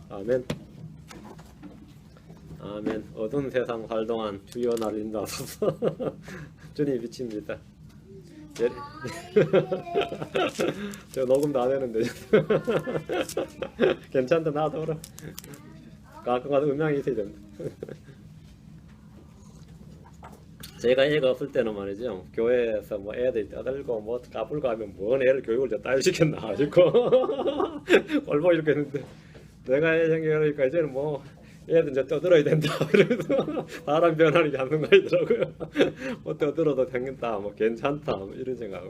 아멘. 아멘. 어두운 세상 살 동안 주여 나를 인도하소서. 주님 비칩니다. 예. 저 녹음도 안 되는데. 괜찮다, 나도 그럼. 가끔가다 음향이 있어야 된다. 제가 애가 없을 때는 말이죠, 교회에서 뭐 애들이 떠들고 뭐 까불고 하면 뭔 애를 교육을 저 따위 시켰나 싶고 꼴보기 이렇게 했는데, 내가 애 생겨니까 이제는 뭐 애들 이제 떠들어야 된다 그래서 사람 변하는 게 한순간이더라고요. 뭐 떠들어도 되겠다, 뭐 괜찮다, 뭐 이런 생각.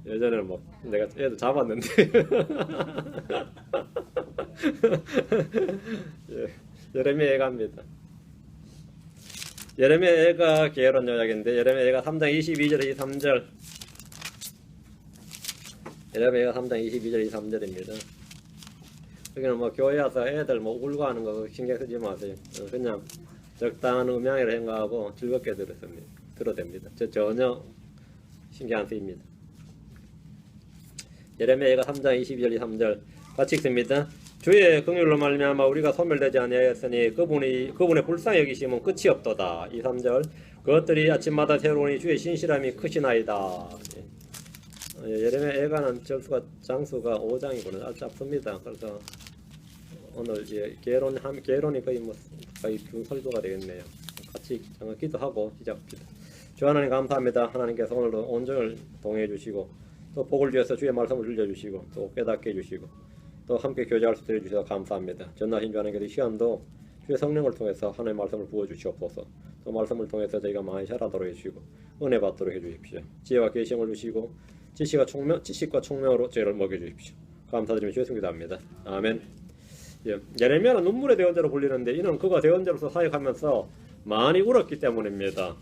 예전에는 뭐 내가 애들 잡았는데 예, 예레미야 애가입니다. 예레미야 애가 게으른 요약인데, 예레미야 애가 3장 22절 23절, 예레미야 애가 3장 22절 23절입니다. 여기는 뭐 교회 와서 애들 뭐 울고 하는 거 신경 쓰지 마세요. 그냥 적당한 음향이라 생각하고 즐겁게 들어도 됩니다. 저 전혀 신경 안 쓰입니다. 예레미야 애가 3장 22절 23절 같이 읽습니다. 주의 긍휼로 말미암아 우리가 소멸되지 아니하였으니 그분의 불쌍히 여기심은 끝이 없도다. 2, 3절 그것들이 아침마다 새로우니 주의 신실함이 크시나이다. 예레미야 애가는 장수가 5장이구나. 짧습니다. 그래서 오늘 개론이 거의 주 설교가 되겠네요. 같이 기도하고 시작합니다. 주 하나님 감사합니다. 하나님께서 오늘도 온종일 동행해 주시고 또 복을 주셔서 주의 말씀을 들려주시고 또 깨닫게 해주시고 또 함께 교제할 수 있게 해주셔서 감사합니다. 전하신 주 하나님께서 이 시간도 주의 성령을 통해서 하나님의 말씀을 부어주시옵소서. 또 말씀을 통해서 저희가 많이 자라도록 해주시고 은혜 받도록 해주십시오. 지혜와 계시를 주시고 지식과 총명으로 저희를 먹여주십시오. 감사드리며 주의 기도합니다. 아멘. 예레미야는 눈물의 대언자로 불리는데 이는 그가 대언자로서 사역하면서 많이 울었기 때문입니다.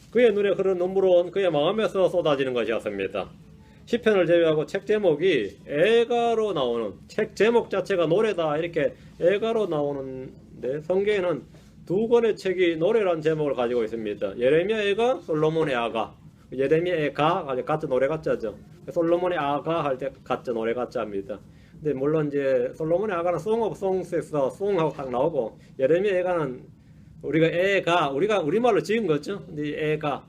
그의 눈에 흐르는 눈물은 그의 마음에서 쏟아지는 것이었습니다. 시편을 제외하고 책 제목이 애가로 나오는, 책 제목 자체가 노래다 이렇게 애가로 나오는데, 성경에는 두 권의 책이 노래라는 제목을 가지고 있습니다. 예레미야 애가, 솔로몬의 아가. 예레미야 애가 가짜 노래 가짜죠. 솔로몬의 아가 할 때 가짜 노래 가짜입니다. 근데 물론 이제 솔로몬의 아가는 Song of Songs에서 송하고 딱 나오고, 예레미야 애가는 우리가 우리말로 지은 거죠. 근데 애가,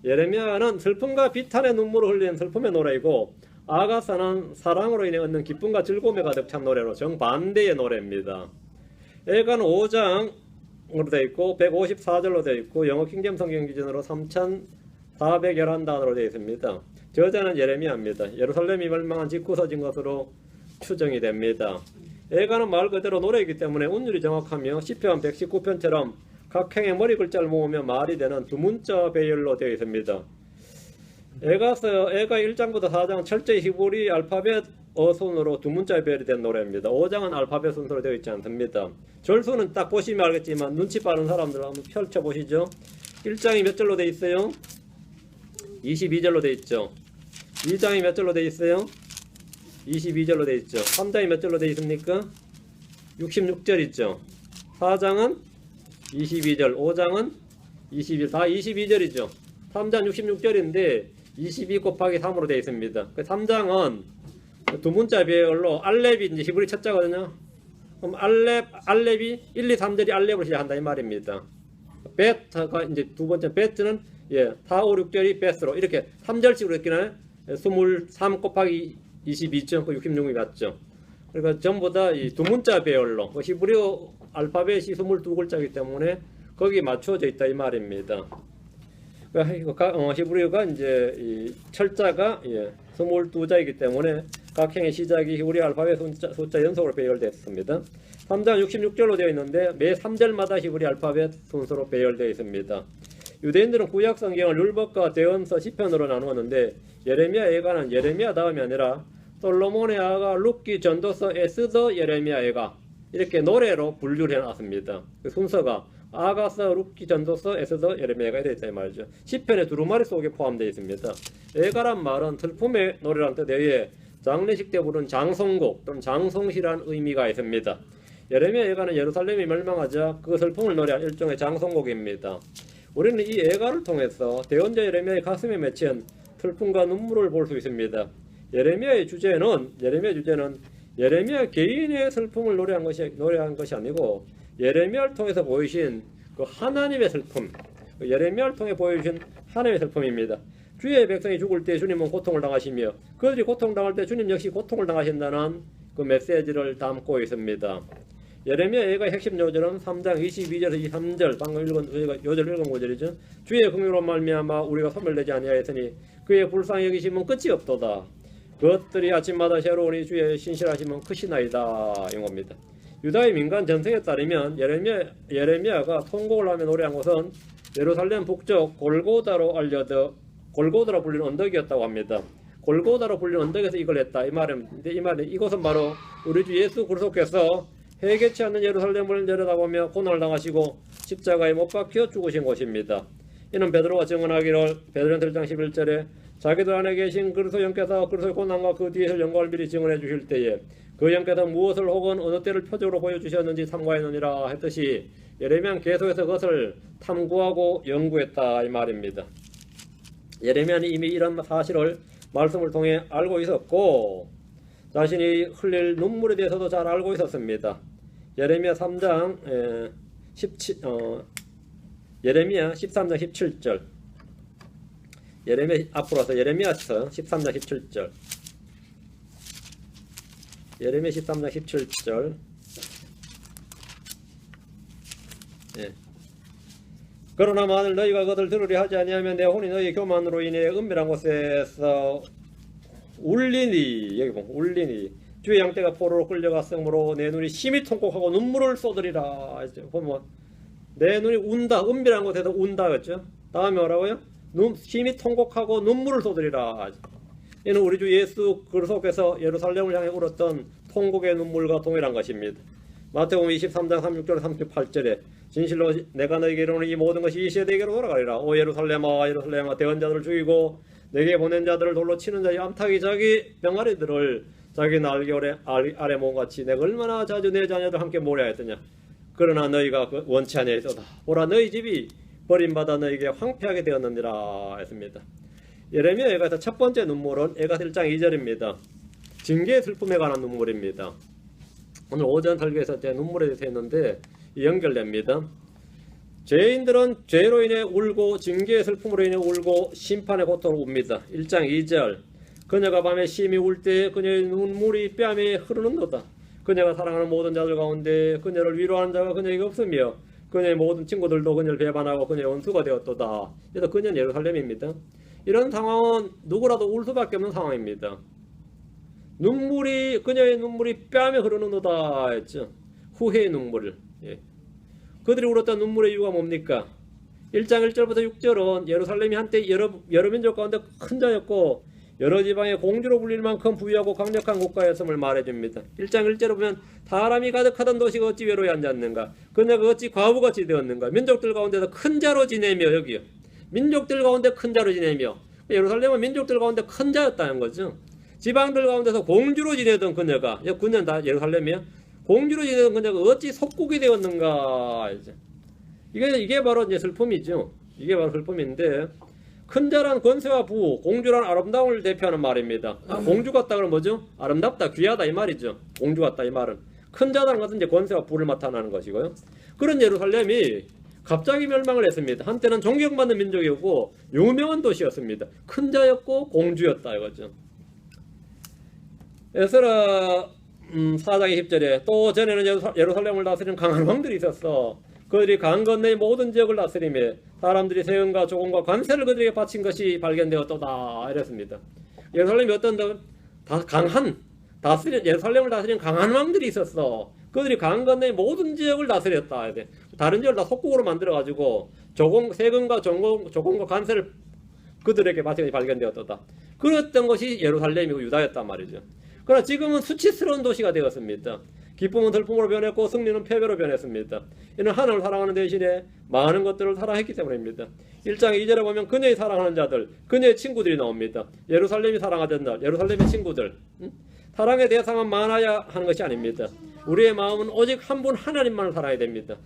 예레미야는 슬픔과 비탄의 눈물을 흘리는 슬픔의 노래이고, 아가사는 사랑으로 인해 얻는 기쁨과 즐거움에 가득 찬 노래로 정반대의 노래입니다. 애가는 5장으로 되어 있고 154절로 되어 있고 영어 킹잼 성경 기준으로 3411단어로 되어 있습니다. 저자는 예레미야입니다. 예루살렘이 멸망한 직후 써진 것으로 추정이 됩니다. 애가는 말 그대로 노래이기 때문에 운율이 정확하며 시편 119편처럼 각 행의 머리 글자를 모으며 말이 되는 두 문자 배열로 되어 있습니다. 애가 1장부터 4장은 철저히 히브리 알파벳 어순으로 두 문자 배열이 된 노래입니다. 5장은 알파벳 순서로 되어 있지 않습니다. 절수는 딱 보시면 알겠지만 눈치 빠른 사람들 한번 펼쳐보시죠. 1장이 몇 절로 되어 있어요? 22절로 되어 있죠. 2장이 몇 절로 되어 있어요? 22절로 되어 있죠. 3장이 몇 절로 되어 있습니까? 66절 있죠. 4장은 22절, 5장은 22절, 다 22절이죠. 3장 66절인데 22 곱하기 3으로 되어 있습니다. 3장은 두 문자 배열로 알렙이 이제 히브리 첫자거든요. 그럼 알렙이 1, 2, 3절이 알렙으로 시작한다 이 말입니다. 베트가 이제 두 번째 베트는 4, 5, 6절이 베스로 이렇게 3절씩으로 했기는 23 곱하기 22점, 66이 맞죠. 그러니까 전부 다 이 두 문자 배열로 히브리어 알파벳이 22글자이기 때문에 거기에 맞춰져 있다 이 말입니다. 히브리어가 이제 이 철자가 22자이기 때문에 각 행의 시작이 히브리 알파벳 숫자 연속으로 배열되었습니다. 3장 66절로 되어 있는데 매 3절마다 히브리 알파벳 순서로 배열되어 있습니다. 유대인들은 구약 성경을 율법과 대언서 시편으로 나누었는데 예레미야 애가는 예레미야 다음이 아니라 솔로몬의 아가, 룻기, 전도서, 에스더, 예레미야 애가 이렇게 노래로 분류를 해놨습니다. 그 순서가 아가서, 룻기, 전도서, 에스더, 예레미야가 되어 있다 이 말이죠. 시편의 두루마리 속에 포함되어 있습니다. 애가란 말은 슬픔의 노래라는 뜻에 장례식 때 부른 장송곡 또는 장송시라는 의미가 있습니다. 예레미야 애가는 예루살렘이 멸망하자 그 슬픔을 노래한 일종의 장송곡입니다. 우리는 이 애가를 통해서 대언자 예레미야의 가슴에 맺힌 슬픔과 눈물을 볼 수 있습니다. 예레미야의 주제는 예레미야 개인의 슬픔을 노래한 것이 아니고 예레미야를 통해서 보이신 그 하나님의 슬픔, 예레미야를 통해 보여주신 하나님의 슬픔입니다. 주의 백성이 죽을 때 주님은 고통을 당하시며 그들이 고통당할 때 주님 역시 고통을 당하신다는 그 메시지를 담고 있습니다. 예레미야 예가의 핵심 요절은 3장 22절에서 23절, 방금 읽은 요절 읽은 구절이죠. 주의 긍휼로 말미암아 우리가 소멸되지 아니하였으니 그의 불쌍히 여기심은 끝이 없도다. 그것들이 아침마다 새로우니 주의 신실하심은 크시나이다. 이겁니다. 유다의 민간 전승에 따르면 예레미야가 통곡을 하며 노래한 곳은 예루살렘 북쪽 골고다로 불리는 언덕이었다고 합니다. 골고다로 불리는 언덕에서 이걸 했다. 이 말은 이곳은 바로 우리 주 예수 그리스도께서 해개치 않는 예루살렘을 내려다보며 고난을 당하시고 십자가에 못 박혀 죽으신 곳입니다. 이는 베드로가 증언하기를 베드로전서 1장 11절에 자기들 안에 계신 그리스도 영께서 그리스도의 고난과 그 뒤에서 영광을 미리 증언해 주실 때에 그 영께서 무엇을 혹은 어느 때를 표적으로 보여주셨는지 탐구하였느니라 했듯이 예레미야는 계속해서 그것을 탐구하고 연구했다 이 말입니다. 예레미야는 이미 이런 사실을 말씀을 통해 알고 있었고 자신이 흘릴 눈물에 대해서도 잘 알고 있었습니다. 예레미야 13장 17절 앞으로서 예레미야서 13장 17절 예레미야 13장 17절 그러나 만일 너희가 그것을 들으려 하지 아니하면 내 혼이 너희 교만으로 인해 은밀한 곳에서 울리니 여기 보면 울리니 주의 양떼가 포로로 끌려갔으므로 내 눈이 심히 통곡하고 눈물을 쏟으리라. 보면 내 눈이 운다 은밀한 곳에서 운다 그랬죠. 다음에 뭐라고요? 심히 통곡하고 눈물을 쏟으리라. 이는 우리 주 예수 그리스도께서 예루살렘을 향해 울었던 통곡의 눈물과 동일한 것입니다. 마태복음 23장 36절 38절에 진실로 내가 너에게 이르노니 이 모든 것이 이 세대에게로 돌아가리라. 오 예루살렘아 예루살렘아 대언자들을 죽이고 내게 보낸 자들을 돌로 치는 자의 암탉이 자기 병아리들을 자기 날개 아래 모음같이 내가 얼마나 자주 내 자녀들 함께 모으려 했더냐. 그러나 너희가 원치 아니하였도다. 보라 너희 집이 버림받아 너희에게 황폐하게 되었느니라 했습니다. 예레미야 예가서 첫 번째 눈물은 예가서 1장 2절입니다. 징계의 슬픔에 관한 눈물입니다. 오늘 오전 설교에서 제 눈물에 대해서 했는데 연결됩니다. 죄인들은 죄로 인해 울고 징계의 슬픔으로 인해 울고 심판의 고통으로 웁니다. 1장 2절 그녀가 밤에 심히 울 때 그녀의 눈물이 뺨에 흐르는도다. 그녀가 사랑하는 모든 자들 가운데 그녀를 위로하는 자가 그녀에게 없으며 그녀의 모든 친구들도 그녀를 배반하고 그녀의 원수가 되었도다. 그래서 그녀는 예루살렘입니다. 이런 상황은 누구라도 울 수밖에 없는 상황입니다. 그녀의 눈물이 뺨에 흐르는도다 했죠. 후회의 눈물. 그들이 울었던 눈물의 이유가 뭡니까? 1장 1절부터 6절은 예루살렘이 한때 여러 민족 가운데 큰 자였고 여러 지방의 공주로 불릴 만큼 부유하고 강력한 국가였음을 말해줍니다. 1장 1절에 보면 사람이 가득하던 도시가 어찌 외로이 앉았는가? 그녀가 어찌 과부같이 되었는가? 민족들 가운데서 큰 자로 지내며 여기요. 민족들 가운데 큰 자로 지내며 예루살렘은 민족들 가운데 큰 자였다는 거죠. 지방들 가운데서 공주로 지내던 그녀가 그녀는 다 예루살렘이야. 공주로 지내던 그녀가 어찌 속국이 되었는가? 이게 바로 이제 슬픔이죠. 이게 바로 슬픔인데 큰 자란 권세와 부, 공주란 아름다움을 대표하는 말입니다. 공주 같다 그러면 뭐죠? 아름답다, 귀하다 이 말이죠. 공주 같다 이 말은 큰 자라는 것은 이제 권세와 부를 나타나는 것이고요. 그런 예루살렘이 갑자기 멸망을 했습니다. 한때는 존경받는 민족이었고 유명한 도시였습니다. 큰 자였고 공주였다 이거죠. 에스라 4장 20절에 또 전에는 예루살렘을 다스리는 강한 왕들이 있었어. 그들이 강 건너의 모든 지역을 다스리며 사람들이 세금과 조공과 관세를 그들에게 바친 것이 발견되었도다 이랬습니다. 예루살렘이 어떤 예루살렘을 다스리는 강한 왕들이 있었어. 그들이 강 건너의 모든 지역을 다스렸다. 다른 지역을 다 속국으로 만들어가지고 세금과 조공과 관세를 그들에게 바친 것이 발견되었도다. 그랬던 것이 예루살렘이고 유다였단 말이죠. 그러나 지금은 수치스러운 도시가 되었습니다. 기쁨은 슬픔으로 변했고 승리는 패배로 변했습니다. 이는 하나님을 사랑하는 대신에 많은 것들을 사랑했기 때문입니다. 1장 2절에 보면 그녀의 사랑하는 자들, 그녀의 친구들이 나옵니다. 예루살렘이 사랑하던 날, 예루살렘의 친구들. 사랑의 대상은 많아야 하는 것이 아닙니다. 우리의 마음은 오직 한 분 하나님만을 사랑해야 됩니다.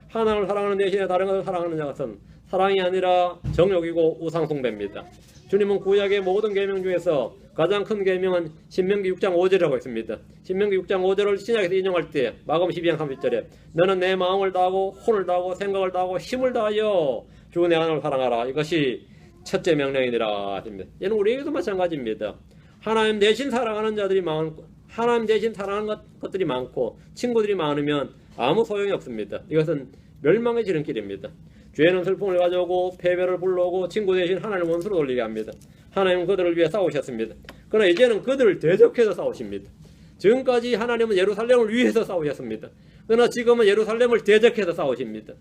하나님을 사랑하는 대신에 다른 것을 사랑하는 것은 사랑이 아니라 정욕이고 우상숭배입니다. 주님은 구약의 모든 계명 중에서 가장 큰 계명은 신명기 6장 5절이라고 했습니다. 신명기 6장 5절을 신약에서 인용할 때 마가음 12장 30절에 너는 내 마음을 다하고 혼을 다하고 생각을 다하고 힘을 다하여 주 내 하나님을 사랑하라. 이것이 첫째 명령이니라 하십니다. 얘는 우리에게도 마찬가지입니다. 하나님 대신 사랑하는 자들이 많고 하나님 대신 사랑하는 것들이 많고 친구들이 많으면 아무 소용이 없습니다. 이것은 멸망의 지름길입니다. 죄는 슬픔을 가져오고 패배를 불러오고 친구 대신 하나님 원수로 돌리게 합니다. 하나님은 그들을 위해 싸우셨습니다. 그러나 이제는 그들을 대적해서 싸우십니다. 지금까지 하나님은 예루살렘을 위해서 싸우셨습니다. 그러나 지금은 예루살렘을 대적해서 싸우십니다.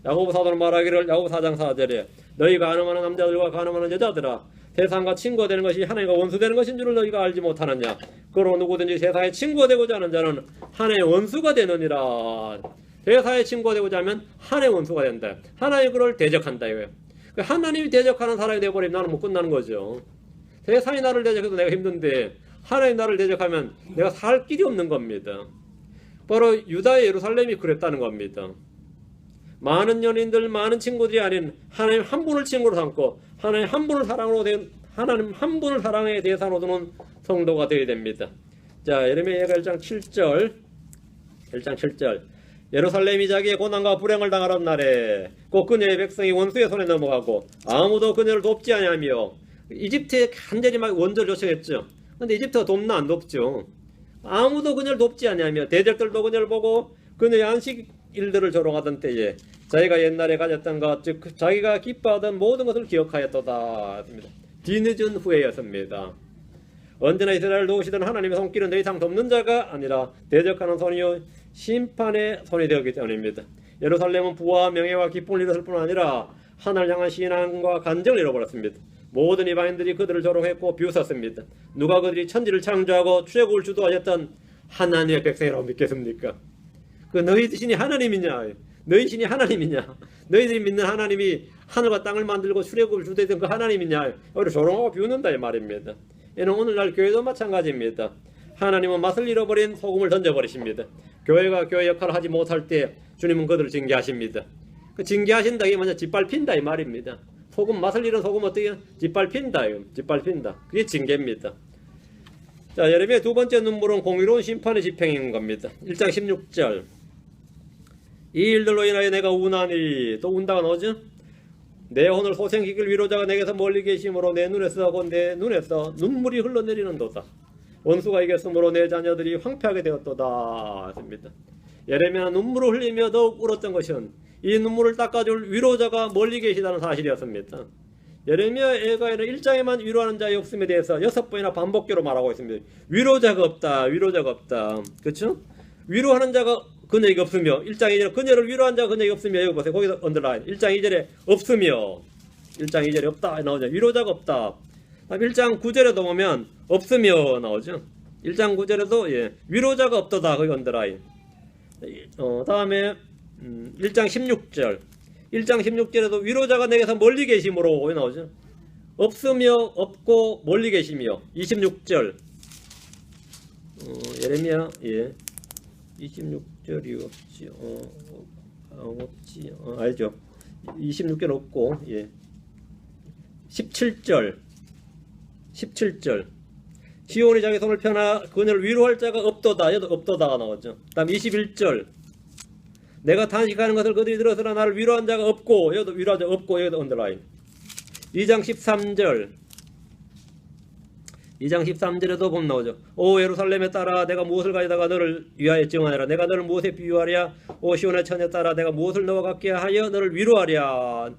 야고보 사도는 말하기를 야고보 4장 4절에 너희 간음하는 남자들과 간음하는 여자들아 세상과 친구가 되는 것이 하나님과 원수되는 것인 줄을 너희가 알지 못하느냐. 그러므로 누구든지 세상의 친구가 되고자 하는 자는 하나님의 원수가 되느니라. 세상의 친구가 되고자 하면 하나님의 원수가 된다. 하나님이 그를 대적한다 이거예요. 하나님이 대적하는 사람이 되어버리면 나는 못 끝나는 거죠. 세상이 나를 대적해도 내가 힘든데 하나님 나를 대적하면 내가 살 길이 없는 겁니다. 바로 유다의 예루살렘이 그랬다는 겁니다. 많은 연인들, 많은 친구들이 아닌 하나님 한 분을 친구로 삼고 하나님 한 분을 하나님 한 분을 사랑의 대상으로 두는 성도가 되어야 됩니다. 자, 예레미야 1장 7절. 예루살렘이 자기의 고난과 불행을 당하던 날에 곧 그녀의 백성이 원수의 손에 넘어가고 아무도 그녀를 돕지 아니하며 이집트에 간절히 막 원조를 요청했죠. 근데 이집트가 돕나 안 돕죠. 아무도 그녀를 돕지 아니하며 대적들도 그녀를 보고 그녀의 안식 일들을 조롱하던 때에 자기가 옛날에 가졌던 것, 즉 자기가 기뻐하던 모든 것을 기억하였도다. 뒤늦은 후회였습니다. 언제나 이스라엘을 도우시던 하나님의 손길은 더 이상 돕는 자가 아니라 대적하는 손이요 심판의 손이 되었기 때문입니다. 예루살렘은 부와 명예와 기쁨을 잃었을 뿐 아니라 하나님을 향한 신앙과 간정을 잃어버렸습니다. 모든 이방인들이 그들을 조롱했고 비웃었습니다. 누가 그들이 천지를 창조하고 출애굽을 주도하셨던 하나님의 백성이라고 믿겠습니까? 그 너희 신이 하나님이냐? 너희 신이 하나님이냐? 너희들이 믿는 하나님이 하늘과 땅을 만들고 출애굽을 주도했던 그 하나님이냐? 우리 조롱하고 비웃는다 이 말입니다. 이는 오늘날 교회도 마찬가지입니다. 하나님은 맛을 잃어버린 소금을 던져버리십니다. 교회가 교회 역할을 하지 못할 때 주님은 그들을 징계하십니다. 그 징계하신다 이게 먼저 짓밟힌다 이 말입니다. 소금 맛을 잃은 소금 어떻게 짓밟힌다. 짓밟힌다. 그게 징계입니다. 자, 예레미야 두 번째 눈물은 공의로운 심판의 집행인 겁니다. 1장 16절. 이 일들로 인하여 내가 우나니, 또 운다가 나오죠? 내 오늘 소생시킬 위로자가 내게서 멀리 계심으로 내 눈에서 눈물이 흘러내리는도다. 원수가 이겼으므로 내 자녀들이 황폐하게 되었도다. 했습니다. 예레미야는 눈물을 흘리며 더욱 울었던 것은 이 눈물을 닦아줄 위로자가 멀리 계시다는 사실이었습니다. 예레미야 예가에는 1장에만 위로하는 자의 없음에 대해서 6번이나 반복적으로 말하고 있습니다. 위로자가 없다. 위로자가 없다. 그렇죠? 위로하는 자가 그녀에게 없으며 1장 2절에 그녀를 위로한 자가 그녀에게 없으며 여기 보세요. 거기서 언더라인 1장 2절에 없으며 1장 2절에 없다 나오죠. 위로자가 없다. 1장 9절에도 보면 없으며 나오죠. 1장 9절에도 예, 위로자가 없도다. 거기 언더라인. 다음에 1장 16절 1장 16절에도 위로자가 내게서 멀리 계심으로 나오죠. 없으며 없고 멀리 계시며 26절 예레미야 예 26절이 없지 없지 알죠. 26절 없고 예 17절 시온이 자기 손을 펴나 그녀를 위로할 자가 없도다. 얘도 없도다가 나왔죠. 다음 21절 내가 탄식하는 것을 그들이 들었으나 나를 위로한 자가 없고 여기도 위로한 자가 없고 여기도 언더라인 2장 13절에도 보면 나오죠. 오 예루살렘에 따라 내가 무엇을 가져다가 너를 위하여 증언하라. 내가 너를 무엇에 비유하랴. 오 시온의 처녀에 따라 내가 무엇을 너와 같게 하여 너를 위로하랴.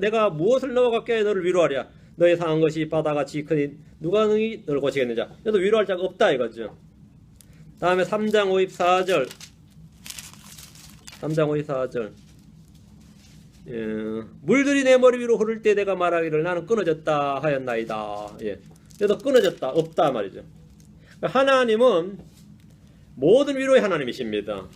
내가 무엇을 너와 같게 하여 너를 위로하랴. 너의 상한 것이 바다같이 크니 누가 능히 너를 고치겠느냐. 여기도 위로할 자가 없다 이거죠. 다음에 3장 54절 물들이 내 머리 위로 흐를 때 내가 말하기를 나는 끊어졌다 하였나이다. 예. 그래서 끊어졌다 없다 말이죠. 하나님은 모든 위로의 하나님이십니다.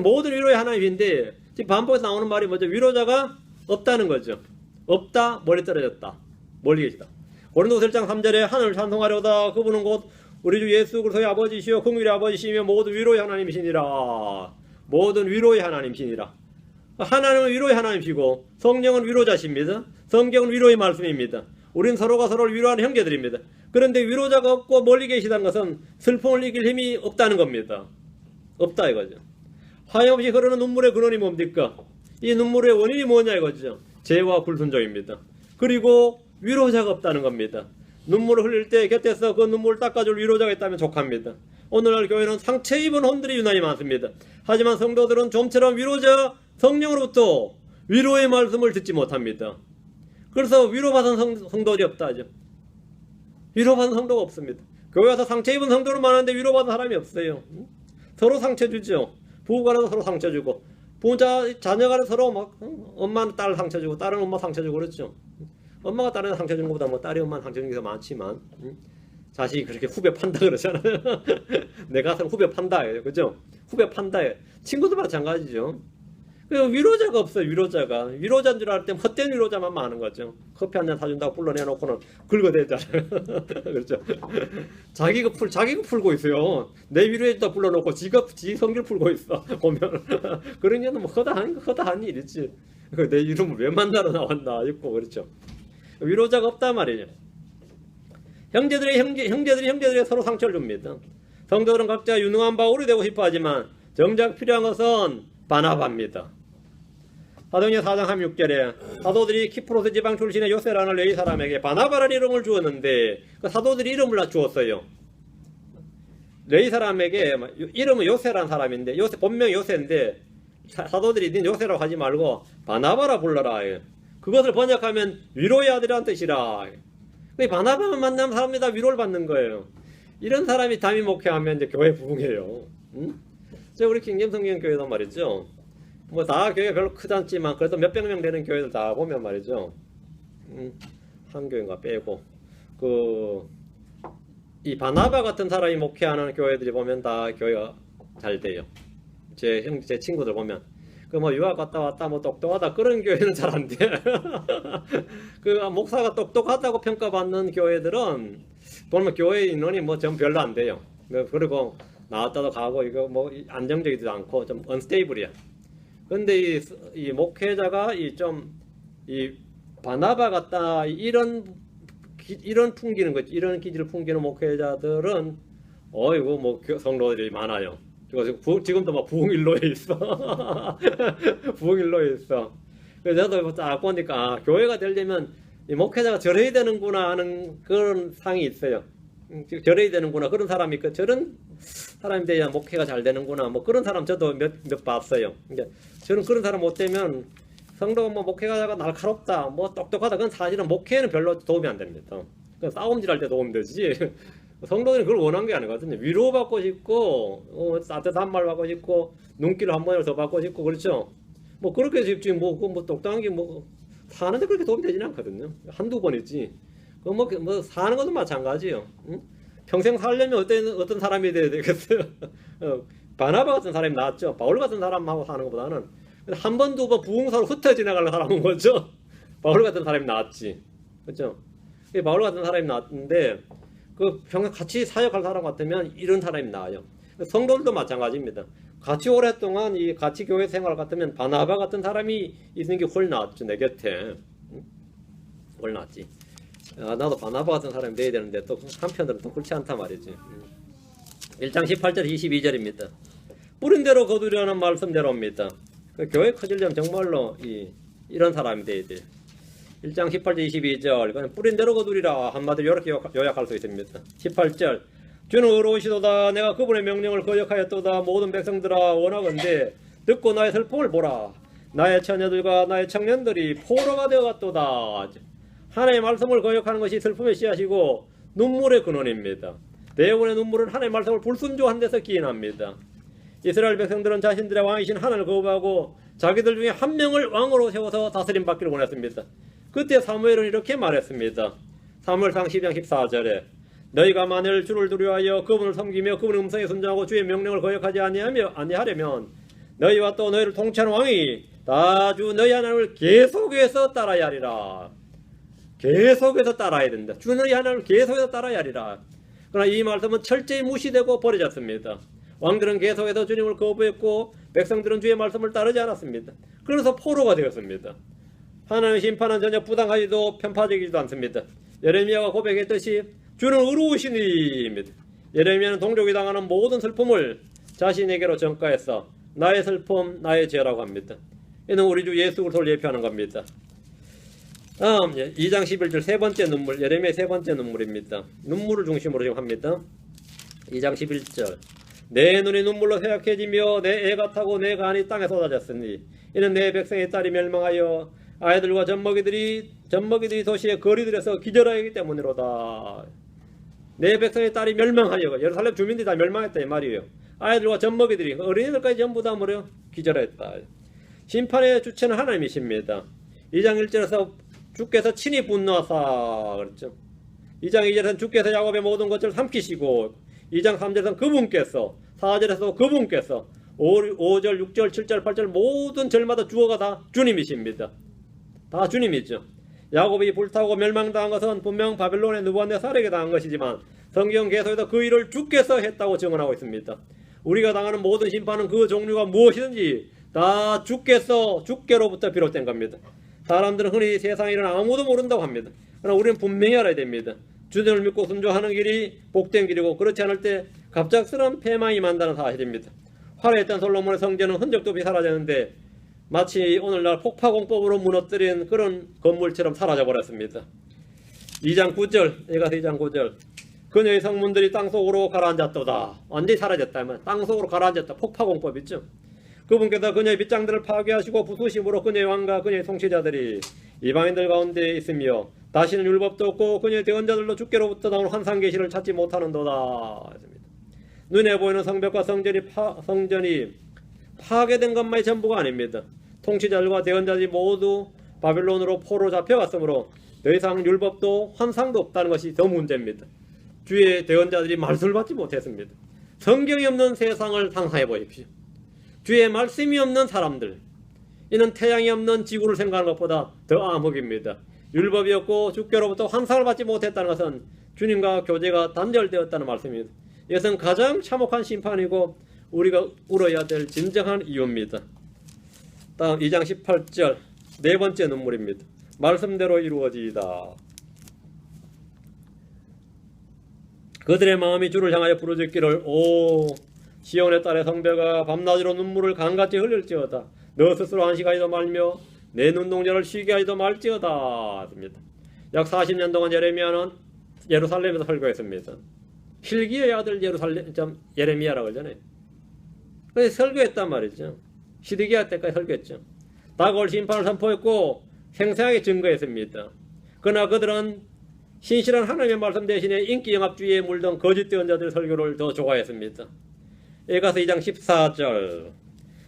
모든 위로의 하나님인데 지금 반복해서 나오는 말이 뭐죠? 위로자가 없다는 거죠. 없다 멀리 떨어졌다 멀리 계시다. 고린도서 1장 3절에 하나님을 찬송하려다 그분은 곧 우리 주 예수 그리스도의 아버지시요 긍휼의 아버지시며 모든 위로의 하나님이시니라. 모든 위로의 하나님이시니라. 하나님은 위로의 하나님이시고 성령은 위로자십니다. 성경은 위로의 말씀입니다. 우린 서로가 서로를 위로하는 형제들입니다. 그런데 위로자가 없고 멀리 계시다는 것은 슬픔을 이길 힘이 없다는 겁니다. 없다 이거죠. 하염없이 흐르는 눈물의 근원이 뭡니까? 이 눈물의 원인이 뭐냐 이거죠. 죄와 불순종입니다. 그리고 위로자가 없다는 겁니다. 눈물을 흘릴 때 곁에서 그 눈물을 닦아줄 위로자가 있다면 족합니다. 오늘날 교회는 상처 입은 혼들이 유난히 많습니다. 하지만 성도들은 좀처럼 위로자 성령으로부터 위로의 말씀을 듣지 못합니다. 그래서 위로받은 성도들이 없다죠. 위로받은 성도가 없습니다. 교회 와서 상처 입은 성도는 많은데 위로받은 사람이 없어요. 서로 상처 주죠. 부부간에도 서로 상처 주고, 자녀간에 서로 막 엄마는 딸 상처 주고 딸은 엄마 상처 주고 그렇죠. 엄마가 딸한테 상처 주는 것보다 뭐 딸이 엄마한테 상처 주는 게 더 많지만 자식이 그렇게 후배 판다 그러잖아요. 내 가슴 후배 판다예요. 그죠? 후배 판다예요. 친구도 마찬가지죠. 위로자가 없어요. 위로자인 줄 알 때 헛된 위로자만 많은 거죠. 커피 한 잔 사준다고 불러내놓고는 긁어대잖아요. 그렇죠? 자기가 풀고 있어요. 내 위로에다 불러놓고 지 성질 풀고 있어. 보면 그런 년은 뭐 허다한 일이지. 내 이름을 왜 만나러 나왔나 싶고 그렇죠. 위로자가 없단 말이에요. 형제들이 서로 상처를 줍니다. 성도들은 각자 유능한 바울이 되고 싶어 하지만 정작 필요한 것은 바나바입니다. 사도행전 4장 36절에 사도들이 키프로스 지방 출신의 요세라는 레위 사람에게 바나바라는 이름을 주었는데 그 사도들이 이름을 주었어요. 레위 사람에게 이름은 요세라는 사람인데 본명이 요세인데 사도들이 닌 요세라고 하지 말고 바나바라 불러라. 그것을 번역하면 위로의 아들이라는 뜻이라. 바나바만 만나면 사람이 다 위로를 받는 거예요. 이런 사람이 담임 목회하면 이제 교회 부흥해요. 우리 킹잼성경교회도 말이죠. 뭐 다 교회가 별로 크지 않지만 그래도 몇백 명 되는 교회들 다 보면 말이죠. 한 교회인가 빼고 이 바나바 같은 사람이 목회하는 교회들이 보면 다 교회가 잘 돼요. 제 친구들 보면 뭐 유학 갔다 왔다 뭐 똑똑하다 그런 교회는 잘 안 돼. 목사가 똑똑하다고 평가받는 교회들은 보면 교회 인원이 뭐 좀 별로 안 돼요. 그리고 나왔다도 가고 이거 뭐 안정적이지도 않고 좀 언스테이블이야. 근데 이 목회자가 이 바나바 같다 이런 풍기는 거지. 이런 기질을 풍기는 목회자들은 이거 뭐 성도들이 많아요. 지금도 막 부흥일로에 있어. 부흥일로에 있어. 그래서 저도 딱 보니까 교회가 되려면 이 목회자가 저래야 되는구나 하는 그런 상이 있어요. 저래야 되는구나 그런 사람이 있고 저런 사람이 돼야 목회가 잘 되는구나 뭐 그런 사람 저도 몇 봤어요. 그러니까 저는 그런 사람 못 되면 성도가 뭐 목회자가 날카롭다 뭐 똑똑하다 그건 사실은 목회에는 별로 도움이 안 됩니다. 싸움질할 때 도움이 되지. 성도들은 그걸 원한 게 아니거든요. 위로받고 싶고 따뜻한 말 받고 싶고 눈길 한 번을 더 받고 싶고 그렇죠. 뭐 그렇게 싶지 뭐 똑똑한 게 뭐 사는데 그렇게 도움이 되지는 않거든요. 한두 번이지. 뭐 사는 것도 마찬가지예요. 평생 살려면 어떤 사람이 돼야 되겠어요. 바나바 같은 사람이 낫죠. 바울 같은 사람하고 사는 것보다는 한 번 두 번 부흥사로 흩어 지나가는 사람은 거죠. 바울 같은 사람이 낫지. 그렇죠. 바울 같은 사람이 낫는데 평생 같이 사역할 사람 같으면 이런 사람이 나아요. 성도들도 마찬가지입니다. 같이 오랫동안 같이 교회 생활 같으면 바나바 같은 사람이 있는 게 훨씬 낫죠. 내 곁에 훨씬 낫지. 나도 바나바 같은 사람이 돼야 되는데 또 한편으로는 또 그렇지 않단 말이지. 1장 18절 22절입니다. 뿌린 대로 거두려는 말씀대로입니다. 교회 커지려면 정말로 이런 사람이 돼야 돼. 1장 18절 22절 이건 뿌린 대로 거두리라 한마디로 이렇게 요약할 수 있습니다. 18절 주는 의로우시도다 내가 그분의 명령을 거역하였도다 모든 백성들아 원하건대 듣고 나의 슬픔을 보라 나의 처녀들과 나의 청년들이 포로가 되어갔도다. 하나님의 말씀을 거역하는 것이 슬픔의 씨앗이고 눈물의 근원입니다. 대부분의 눈물은 하나님의 말씀을 불순종한 데서 기인합니다. 이스라엘 백성들은 자신들의 왕이신 하나님을 거부하고 자기들 중에 한 명을 왕으로 세워서 다스림 받기를 원했습니다. 그때 사무엘은 이렇게 말했습니다. 사무엘상 12장 14절에 너희가 만일 주를 두려워하여 그분을 섬기며 그분의 음성에 순종하고 주의 명령을 거역하지 아니하려면 너희와 또 너희를 통치하는 왕이 다 주 너희 하나님을 계속해서 따라야 하리라. 계속해서 따라야 된다. 주 너희 하나님을 계속해서 따라야 하리라. 그러나 이 말씀은 철저히 무시되고 버려졌습니다. 왕들은 계속해서 주님을 거부했고 백성들은 주의 말씀을 따르지 않았습니다. 그래서 포로가 되었습니다. 하나님의 심판은 전혀 부당하지도 편파적이지도 않습니다. 예레미야가 고백했듯이 주는 의로우시니입니다. 예레미야는 동족이 당하는 모든 슬픔을 자신에게로 전가해서 나의 슬픔, 나의 죄라고 합니다. 이는 우리 주 예수 그리스도를 예표하는 겁니다. 다음 2장 11절 세 번째 눈물, 예레미야의 세 번째 눈물입니다. 눈물을 중심으로 지금 합니다. 2장 11절 내 눈이 눈물로 쇠약해지며 내 애가 타고 내 간이 땅에 쏟아졌으니 이는 내 백성의 딸이 멸망하여 아이들과 젖먹이들이 도시의 거리들에서 기절하기 때문이로다. 내 백성의 딸이 멸망하여, 예루살렘 주민들이 다 멸망했다 이 말이에요. 아이들과 젖먹이들이 어린이들까지 전부 다 뭐래요? 기절했다. 심판의 주체는 하나님이십니다. 2장 1절에서 주께서 친히 분노하사 그랬죠. 2장 2절에서는 주께서 야곱의 모든 것을 삼키시고 2장 3절에서는 그분께서 4절에서 그분께서 5절 6절 7절 8절 모든 절마다 주어가 다 주님이십니다. 다 주님이죠. 야곱이 불타고 멸망당한 것은 분명 바벨론의 느부갓네살에게 당한 것이지만 성경 계속해서 그 일을 주께서 했다고 증언하고 있습니다. 우리가 당하는 모든 심판은 그 종류가 무엇이든지 다 주께로부터 비롯된 겁니다. 사람들은 흔히 세상 일은 아무도 모른다고 합니다. 그러나 우리는 분명히 알아야 됩니다. 주님을 믿고 순종하는 길이 복된 길이고 그렇지 않을 때 갑작스러운 패망이 임한다는 사실입니다. 화려했던 솔로몬의 성전은 흔적도 없이 사라졌는데 마치 오늘날 폭파공법으로 무너뜨린 그런 건물처럼 사라져버렸습니다. 2장 9절, 에가서 2장 9절 그녀의 성문들이 땅속으로 가라앉았도다. 완전히 사라졌다. 땅속으로 가라앉았다. 폭파공법 있죠. 그분께서 그녀의 빗장들을 파괴하시고 부수심으로 그녀의 왕과 그녀의 통치자들이 이방인들 가운데 있으며 다시는 율법도 없고 그녀의 대언자들로 주께로부터 나온 환상 계시를 찾지 못하는도다. 눈에 보이는 성벽과 성전이 파괴된 것만이 전부가 아닙니다. 통치자들과 대언자들이 모두 바벨론으로 포로 잡혀갔으므로 더 이상 율법도 환상도 없다는 것이 더 문제입니다. 주의 대언자들이 말씀을 받지 못했습니다. 성경이 없는 세상을 상상해 보십시오. 주의 말씀이 없는 사람들, 이는 태양이 없는 지구를 생각하는 것보다 더 암흑입니다. 율법이 없고 주께로부터 환상을 받지 못했다는 것은 주님과 교제가 단절되었다는 말씀입니다. 이것은 가장 참혹한 심판이고 우리가 울어야 될 진정한 이유입니다. 다음 2장 18절 네 번째 눈물입니다. 말씀대로 이루어지이다. 그들의 마음이 주를 향하여 부르짖기를 오 시온의 딸의 성벽아 밤낮으로 눈물을 강같이 흘릴지어다. 너 스스로 안식하지도 말며 내 눈동자를 쉬게 하지도 말지어다. 약 40년 동안 예레미야는 예루살렘에서 설교했습니다. hil기야의 아들 예레미야라고 하잖아요. 그래서 설교했단 말이죠. 시드기야 때까지 설교했죠. 다가올 심판을 선포했고 생생하게 증거했습니다. 그러나 그들은 신실한 하나님의 말씀 대신에 인기 영합주의에 물든 거짓 대언자들의 설교를 더 좋아했습니다. 에가서 2장 14절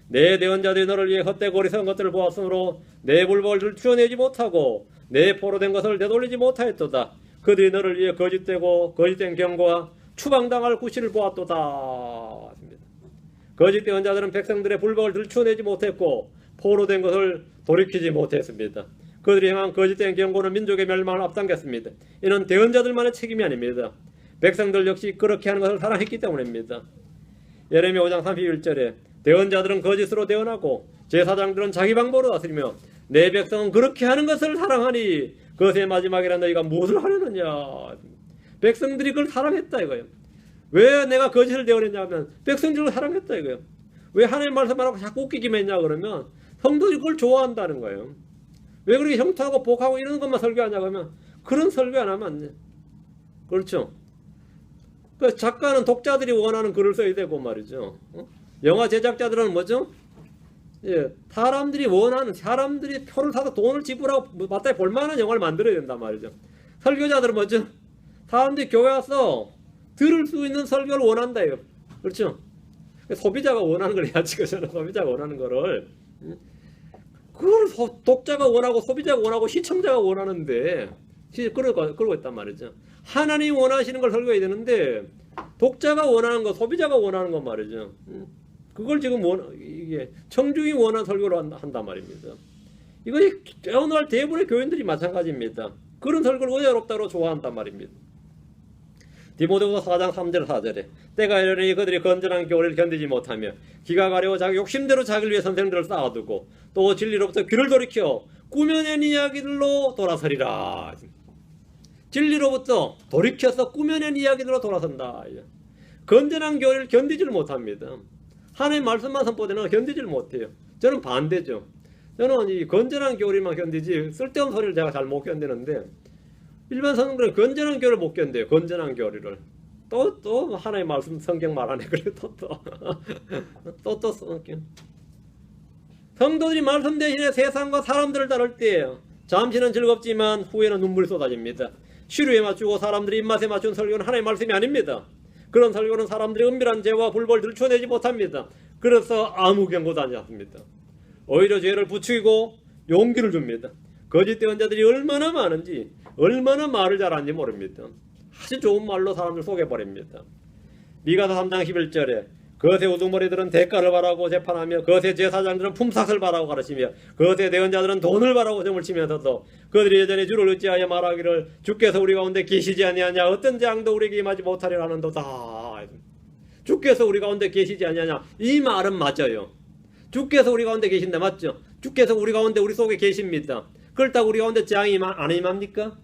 내 대언자들이 너를 위해 헛되고 어리석은 것들을 보았으므로 내 불법을 추어내지 못하고 내 포로된 것을 되돌리지 못하였도다. 그들이 너를 위해 거짓된 경고와 추방당할 구실을 보았도다. 거짓 대언자들은 백성들의 불법을 들추어내지 못했고 포로된 것을 돌이키지 못했습니다. 그들이 향한 거짓된 경고는 민족의 멸망을 앞당겼습니다. 이는 대언자들만의 책임이 아닙니다. 백성들 역시 그렇게 하는 것을 사랑했기 때문입니다. 예레미야 5장 31절에 대언자들은 거짓으로 대언하고 제사장들은 자기 방법으로 다스리며 내 백성은 그렇게 하는 것을 사랑하니 그것의 마지막이라 너희가 무엇을 하려느냐. 백성들이 그걸 사랑했다 이거예요. 왜 내가 거짓을 대언했냐면 백성들을 사랑했다 이거예요. 왜 하나님 말씀만 하고 자꾸 웃기기만 했냐 그러면 성도들이 그걸 좋아한다는 거예요. 왜 그렇게 형통하고 복하고 이런 것만 설교하냐고 하면 그런 설교 안 하면 안 돼. 그렇죠. 그 작가는 독자들이 원하는 글을 써야 되고 말이죠. 영화 제작자들은 뭐죠? 예, 사람들이 표를 사서 돈을 지불하고 마땅히 볼만한 영화를 만들어야 된단 말이죠. 설교자들은 뭐죠? 사람들이 교회 와서 들을 수 있는 설교를 원한다 이거. 그렇죠? 소비자가 원하는 걸 해야지. 그잖아. 소비자가 원하는 거를. 그걸 독자가 원하고 소비자가 원하고 시청자가 원하는데 그러고 있단 말이죠. 하나님 원하시는 걸 설교해야 되는데 독자가 원하는 거, 소비자가 원하는 건 말이죠. 그걸 지금 이게 청중이 원하는 설교를 한단 말입니다. 이것이 오늘 대부분의 교인들이 마찬가지입니다. 그런 설교를 의외롭다고 좋아한단 말입니다. 디모데후서 4장 3절 4절에 때가 이르니 그들이 건전한 교리를 견디지 못하며 기가 가려워 자기 욕심대로 자기를 위해 선생들을 쌓아두고 또 진리로부터 귀를 돌이켜 꾸며낸 이야기들로 돌아서리라. 진리로부터 돌이켜서 꾸며낸 이야기로 돌아선다. 건전한 교리를 견디지를 못합니다. 하나님 말씀만 선포되는 걸 견디지를 못해요. 저는 반대죠. 저는 이 건전한 교리만 견디지 쓸데없는 소리를 제가 잘 못 견디는데 일반 성도들은 건전한 교리를 못 견뎌요. 건전한 교리를. 또 하나님 말씀 성경 말하네. 그래 또 성도들이 말씀 대신에 세상과 사람들을 다룰 때예요. 잠시는 즐겁지만 후에는 눈물이 쏟아집니다. 시류에 맞추고 사람들이 입맛에 맞춘 설교는 하나님의 말씀이 아닙니다. 그런 설교는 사람들이 은밀한 죄와 불법을 들춰내지 못합니다. 그래서 아무 경고도 하지 않습니다. 오히려 죄를 부추기고 용기를 줍니다. 거짓 대언자들이 얼마나 많은지, 얼마나 말을 잘하는지 모릅니다. 아주 좋은 말로 사람들 속여버립니다. 미가서 3장 11절에 그것의 우두머리들은 대가를 바라고 재판하며 그것의 제사장들은 품삯을 바라고 가르치며 그것의 대언자들은 돈을 바라고 점을 치면서도 그들이 여전히 주를 의지하여 말하기를 주께서 우리 가운데 계시지 아니하냐 어떤 재앙도 우리에게 임하지 못하리라 하는도다. 주께서 우리 가운데 계시지 아니하냐 이 말은 맞아요. 주께서 우리 가운데 계신다 맞죠? 주께서 우리 가운데 우리 속에 계십니다. 그렇다고 우리 가운데 재앙이 안 임합니까?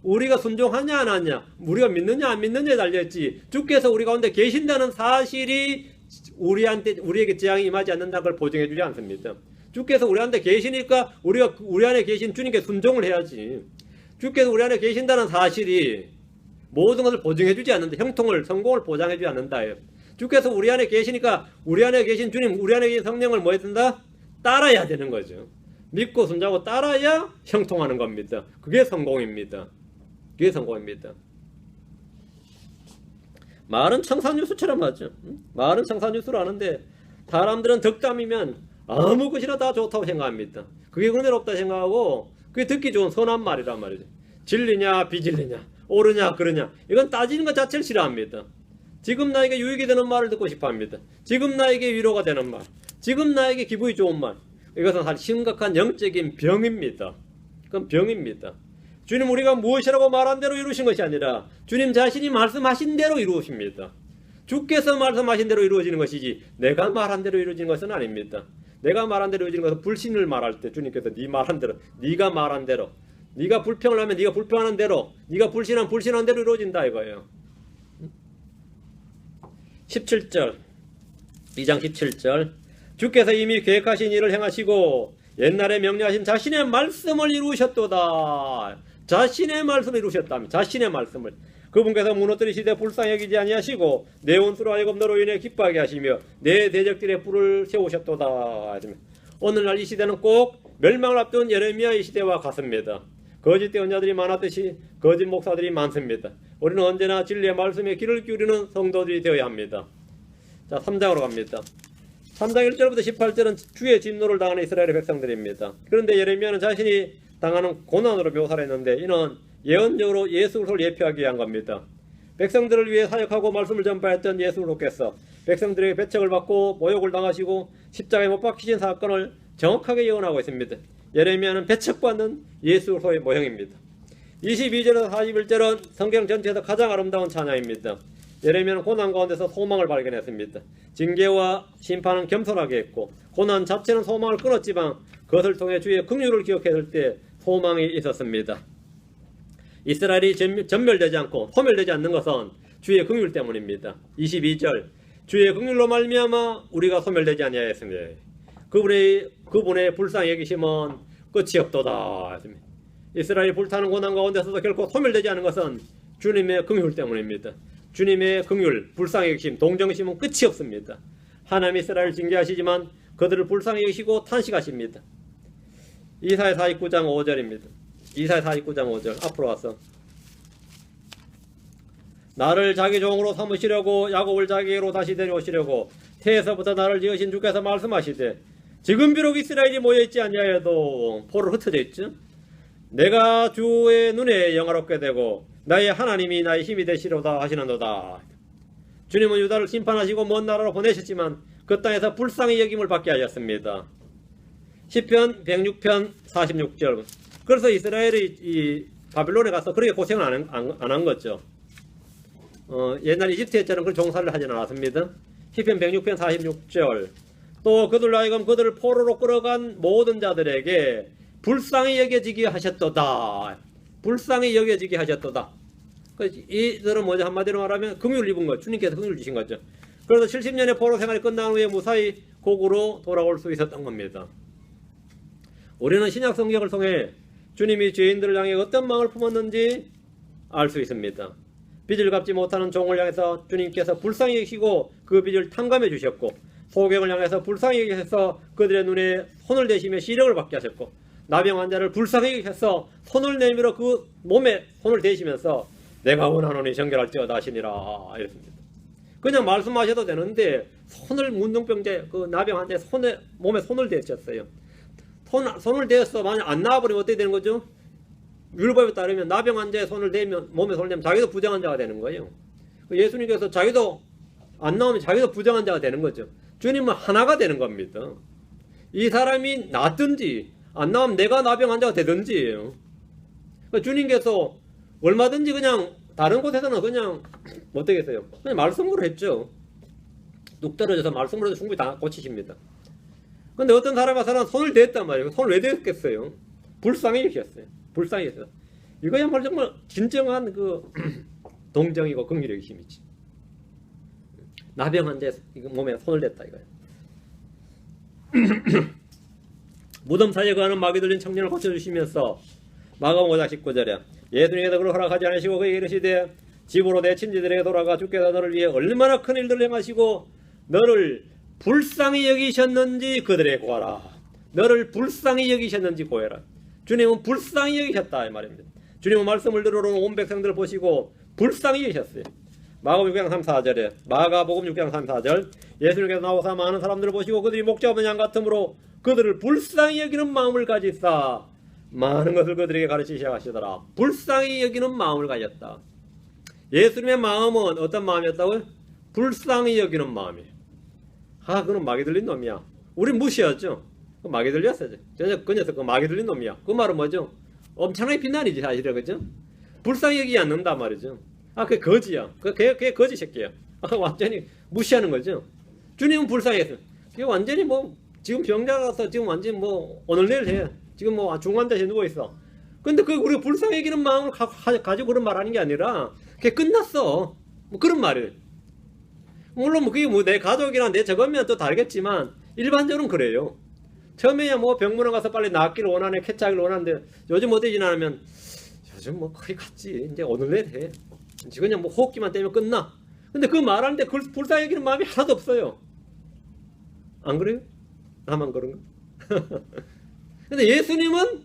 우리가 순종하냐 안 하냐 우리가 믿느냐 안 믿느냐에 달려있지 주께서 우리 가운데 계신다는 사실이 우리에게 재앙이 임하지 않는다는 걸 보증해 주지 않습니다. 주께서 우리한테 계시니까 우리가 우리 안에 계신 주님께 순종을 해야지. 주께서 우리 안에 계신다는 사실이 모든 것을 보증해 주지 않는다. 형통을 성공을 보장해 주지 않는다. 주께서 우리 안에 계시니까 우리 안에 계신 주님 우리 안에 계신 성령을 뭐 해준다? 따라야 되는 거죠. 믿고 순종하고 따라야 형통하는 겁니다. 그게 성공입니다. 그게 성공입니다. 말은 청산유수처럼 하죠. 말은 청산유수로 하는데 사람들은 덕담이면 아무 것이나 다 좋다고 생각합니다. 그게 은혜롭다 생각하고 그게 듣기 좋은 선한 말이란 말이죠. 진리냐 비진리냐 옳으냐 그러냐 이건 따지는 것 자체를 싫어합니다. 지금 나에게 유익이 되는 말을 듣고 싶어합니다. 지금 나에게 위로가 되는 말, 지금 나에게 기분이 좋은 말, 이것은 사실 심각한 영적인 병입니다. 그건 병입니다. 주님 우리가 무엇이라고 말한 대로 이루신 것이 아니라 주님 자신이 말씀하신 대로 이루십니다. 주께서 말씀하신 대로 이루어지는 것이지 내가 말한 대로 이루어지는 것은 아닙니다. 내가 말한 대로 이루어지는 것은 불신을 말할 때 주님께서 네 말한 대로 네가 말한 대로 네가 불평을 하면 네가 불평하는 대로 네가 불신한 대로 이루어진다 이거예요. 17절 2장 17절 주께서 이미 계획하신 일을 행하시고 옛날에 명령하신 자신의 말씀을 이루셨도다. 자신의 말씀을 이루셨다며 자신의 말씀을 그분께서 무너뜨리시되 불쌍히 여기지 아니하시고 내 원수로 하여금 너로 인해 기뻐하게 하시며 내 대적들의 불을 세우셨도다. 오늘날 이 시대는 꼭 멸망을 앞둔 예레미야의 시대와 같습니다. 거짓 대언자들이 많았듯이 거짓 목사들이 많습니다. 우리는 언제나 진리의 말씀에 귀를 기울이는 성도들이 되어야 합니다. 자 3장으로 갑니다. 3장 1절부터 18절은 주의 진노를 당하는 이스라엘의 백성들입니다. 그런데 예레미야는 자신이 당하는 고난으로 묘사를 했는데 이는 예언적으로 예수 그리스도를 예표하기 위한 겁니다. 백성들을 위해 사역하고 말씀을 전파했던 예수 그리스도께서 백성들에게 배척을 받고 모욕을 당하시고 십자가에 못 박히신 사건을 정확하게 예언하고 있습니다. 예레미야는 배척받는 예수 그리스도의 모형입니다. 22절에서 41절은 성경 전체에서 가장 아름다운 찬양입니다. 예레미야는 고난 가운데서 소망을 발견했습니다. 징계와 심판은 겸손하게 했고 고난 자체는 소망을 끊었지만 그것을 통해 주의 긍휼을 기억했을 때 소망이 있었습니다. 이스라엘이 전멸되지 않고 소멸되지 않는 것은 주의 긍휼 때문입니다. 22절 주의 긍휼로 말미암아 우리가 소멸되지 아니하였으며 그분의 불쌍히 여기심은 끝이 없도다. 이스라엘이 불타는 고난 가운데서도 결코 소멸되지 않은 것은 주님의 긍휼 때문입니다. 주님의 긍휼, 불쌍히 여기심, 동정심은 끝이 없습니다. 하나님 이스라엘을 징계하시지만 그들을 불쌍히 여기시고 탄식하십니다. 이사야 49장 5절입니다. 이사야 49장 5절 앞으로 와서 나를 자기 종으로 삼으시려고 야곱을 자기로 다시 데려오시려고 태에서부터 나를 지으신 주께서 말씀하시되 지금 비록 이스라엘이 모여있지 아니하여도 포로 흩어져 있죠. 내가 주의 눈에 영화롭게 되고 나의 하나님이 나의 힘이 되시로다 하시는도다. 주님은 유다를 심판하시고 먼 나라로 보내셨지만 그 땅에서 불쌍히 여김을 받게 하셨습니다. 시편 106편 46절 그래서 이스라엘이 이 바빌론에 가서 그렇게 고생을 안 한 거죠. 옛날 이집트에처럼 그 종살이를 하진 않았습니다. 시편 106편 46절 또 그들로 하여금 그들을 포로로 끌어간 모든 자들에게 불쌍히 여겨지게 하셨도다. 불쌍히 여겨지게 하셨도다. 이들은 뭐죠? 한마디로 말하면 긍휼을 입은 거, 주님께서 긍휼을 주신 거죠. 그래서 70년의 포로 생활이 끝난 후에 무사히 고국으로 돌아올 수 있었던 겁니다. 우리는 신약 성경을 통해 주님이 죄인들을 향해 어떤 마음을 품었는지 알 수 있습니다. 빚을 갚지 못하는 종을 향해서 주님께서 불쌍히 여기시고 그 빚을 탕감해 주셨고, 소경을 향해서 불쌍히 여기셔서 그들의 눈에 손을 대시며 시력을 받게 하셨고, 나병 환자를 불쌍히 여기셔서 손을 내밀어 그 몸에 손을 대시면서 내가 원하노니 정결할지어다 하시니라 이랬습니다. 그냥 말씀하셔도 되는데 손을 문둥병자 그 나병 환자의 몸에 손을 대셨어요. 손을 대서 만약 안 나와버리면 어떻게 되는 거죠? 율법에 따르면 나병 환자의 손을 대면, 몸에 손을 대면 자기도 부정한 자가 되는 거예요. 예수님께서 자기도 안 나오면 자기도 부정한 자가 되는 거죠. 주님은 하나가 되는 겁니다. 이 사람이 낫든지 안 나오면 내가 나병 환자가 되든지예요. 주님께서 얼마든지 그냥 다른 곳에서는 그냥 어떻게 했어요? 그냥 말씀으로 했죠. 뚝 떨어져서 말씀으로 해서 충분히 다 고치십니다. 근데 어떤 사람은 손을 댔단 말이에요. 손을 왜 댔겠어요? 불쌍히 여기셨어요. 불쌍히 여기셨어요. 이거야말로 정말 진정한 그 동정이고 긍휼의 힘이지. 나병 환자의 몸에 손을 댔다 이거예요. 무덤 사이에 거하는 마귀 들린 청년을 고쳐주시면서 마가복음 5장 19절에 예수님께서 그를 허락하지 않으시고 그에게 이르시되 집으로 내 친지들에게 돌아가 주께서 너를 위해 얼마나 큰 일들을 행하시고 너를 불쌍히 여기셨는지 그들에게 고하라. 너를 불쌍히 여기셨는지 고해라. 주님은 불쌍히 여기셨다 이 말입니다. 주님은 말씀을 들으러 온 백성들을 보시고 불쌍히 여기셨어요. 마가복음 6장 3, 4절에 마가복음 6장 3, 4절 예수님께서 나오사 많은 사람들을 보시고 그들이 목자 없는 양 같으므로 그들을 불쌍히 여기는 마음을 가지사 많은 것을 그들에게 가르치시게 하시더라. 불쌍히 여기는 마음을 가졌다. 예수님의 마음은 어떤 마음이었다고요? 불쌍히 여기는 마음이에요. 그건 마귀 들린 놈이야. 우린 무시하죠. 그 마귀 들렸어요. 그 녀석 그 마귀 들린 놈이야. 그 말은 뭐죠? 엄청나게 비난이지 사실은. 그죠? 불쌍히 여기지 않는다 말이죠. 그게 거지야. 그게 거지 새끼야. 완전히 무시하는 거죠. 주님은 불쌍했어요. 그게 완전히 뭐 지금 병자라서 지금 완전히 뭐 오늘 내일 해. 지금 뭐 중환자실에 누워 있어. 근데 그 우리가 불쌍히 여기는 마음을 가지고 그런 말 하는 게 아니라 그게 끝났어. 뭐 그런 말이에요. 물론 뭐 그게 뭐 내 가족이나 내 저거면 또 다르겠지만 일반적으로는 그래요. 처음에야 뭐 병문안 가서 빨리 낫기를 원하네, 쾌차하기를 원하는데 요즘 어디 지나면 요즘 뭐 거의 갔지. 이제 오늘 내일 해. 그냥 뭐 호흡기만 떼면 끝나. 근데 그 말하는데 그걸 불쌍히 여기는 마음이 하나도 없어요. 안 그래요? 나만 그런가? 근데 예수님은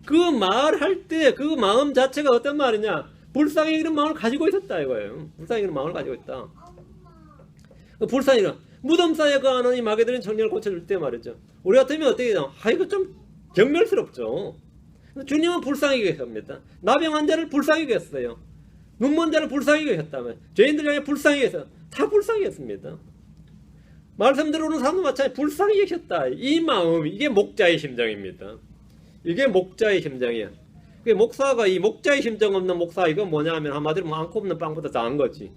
그 말할 때 그 마음 자체가 어떤 말이냐? 불쌍히 여기는 마음을 가지고 있었다 이거예요. 불쌍히 여기는 마음을 가지고 있다. 불쌍히 여기는 무덤 사이에 거하는 이 마귀 들린 청년을 고쳐줄 때 말이죠. 우리 같으면 어떻게 되나? 이거 좀 경멸스럽죠. 주님은 불쌍히 여기셨습니다. 나병 환자를 불쌍히 여겼어요. 눈먼 자를 불쌍히 여겼다면 죄인들 향해 불쌍히 여겼어요. 다 불쌍히 여겼습니다. 말씀 들어오는 사람도 마찬가지 불쌍히 여겼다. 이 마음, 이게 목자의 심정입니다. 이게 목자의 심정이야. 목사가 이 목자의 심정 없는 목사 이건 뭐냐면 한마디로 뭐 안고 없는 빵보다 더한 거지.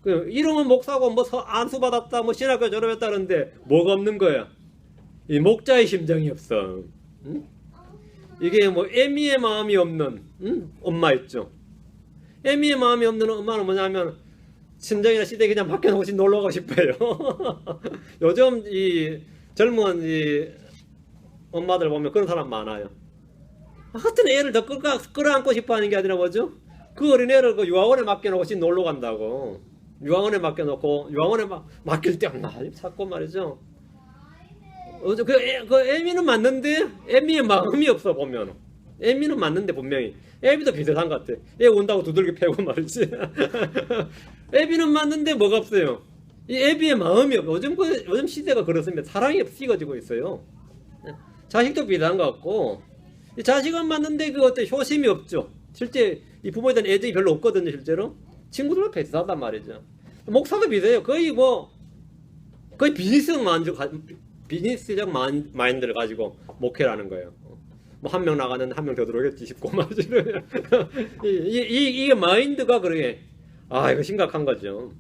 이름은 목사고 뭐 안수 받았다, 뭐 신학교 졸업했다 그러는데 뭐가 없는 거야? 이 목자의 심정이 없어. 응? 이게 뭐 애미의 마음이 없는 엄마 있죠. 애미의 마음이 없는 엄마는 뭐냐면 친정이나 시댁에 그냥 맡겨놓고 놀러 가고 싶어요. 요즘 이 젊은 이 엄마들 보면 그런 사람 많아요. 하여튼 애를 더 끌어안고 싶어 하는 게 아니라 뭐죠? 그 어린애를 그 유아원에 맡겨놓고 놀러 간다고. 유아원에 맡겨놓고 유아원에 맡길 때 자꾸 말이죠. 그 애미는 맞는데 애미의 마음이 없어 보면. 애미는 맞는데 분명히 애비도 비슷한 것 같아. 애 온다고 두들겨 패고 말이지. 애비는 맞는데 뭐가 없어요. 이 애비의 마음이 없어. 요즘 시대가 그렇습니다. 사랑이 식어지고 있어요. 자식도 비슷한 것 같고 이 자식은 맞는데 그 어때 효심이 없죠. 실제 이 부모에 대한 애정이 별로 없거든요. 실제로 친구들과 비슷하단 말이죠. 목사도 비슷해요. 거의 비즈니스적 마인드를 가지고 목회를 하는 거예요. 뭐 한 명 나가는데 한 명 더 들어오겠지 싶고 말이죠. 이게 마인드가 그러게 이거 심각한 거죠.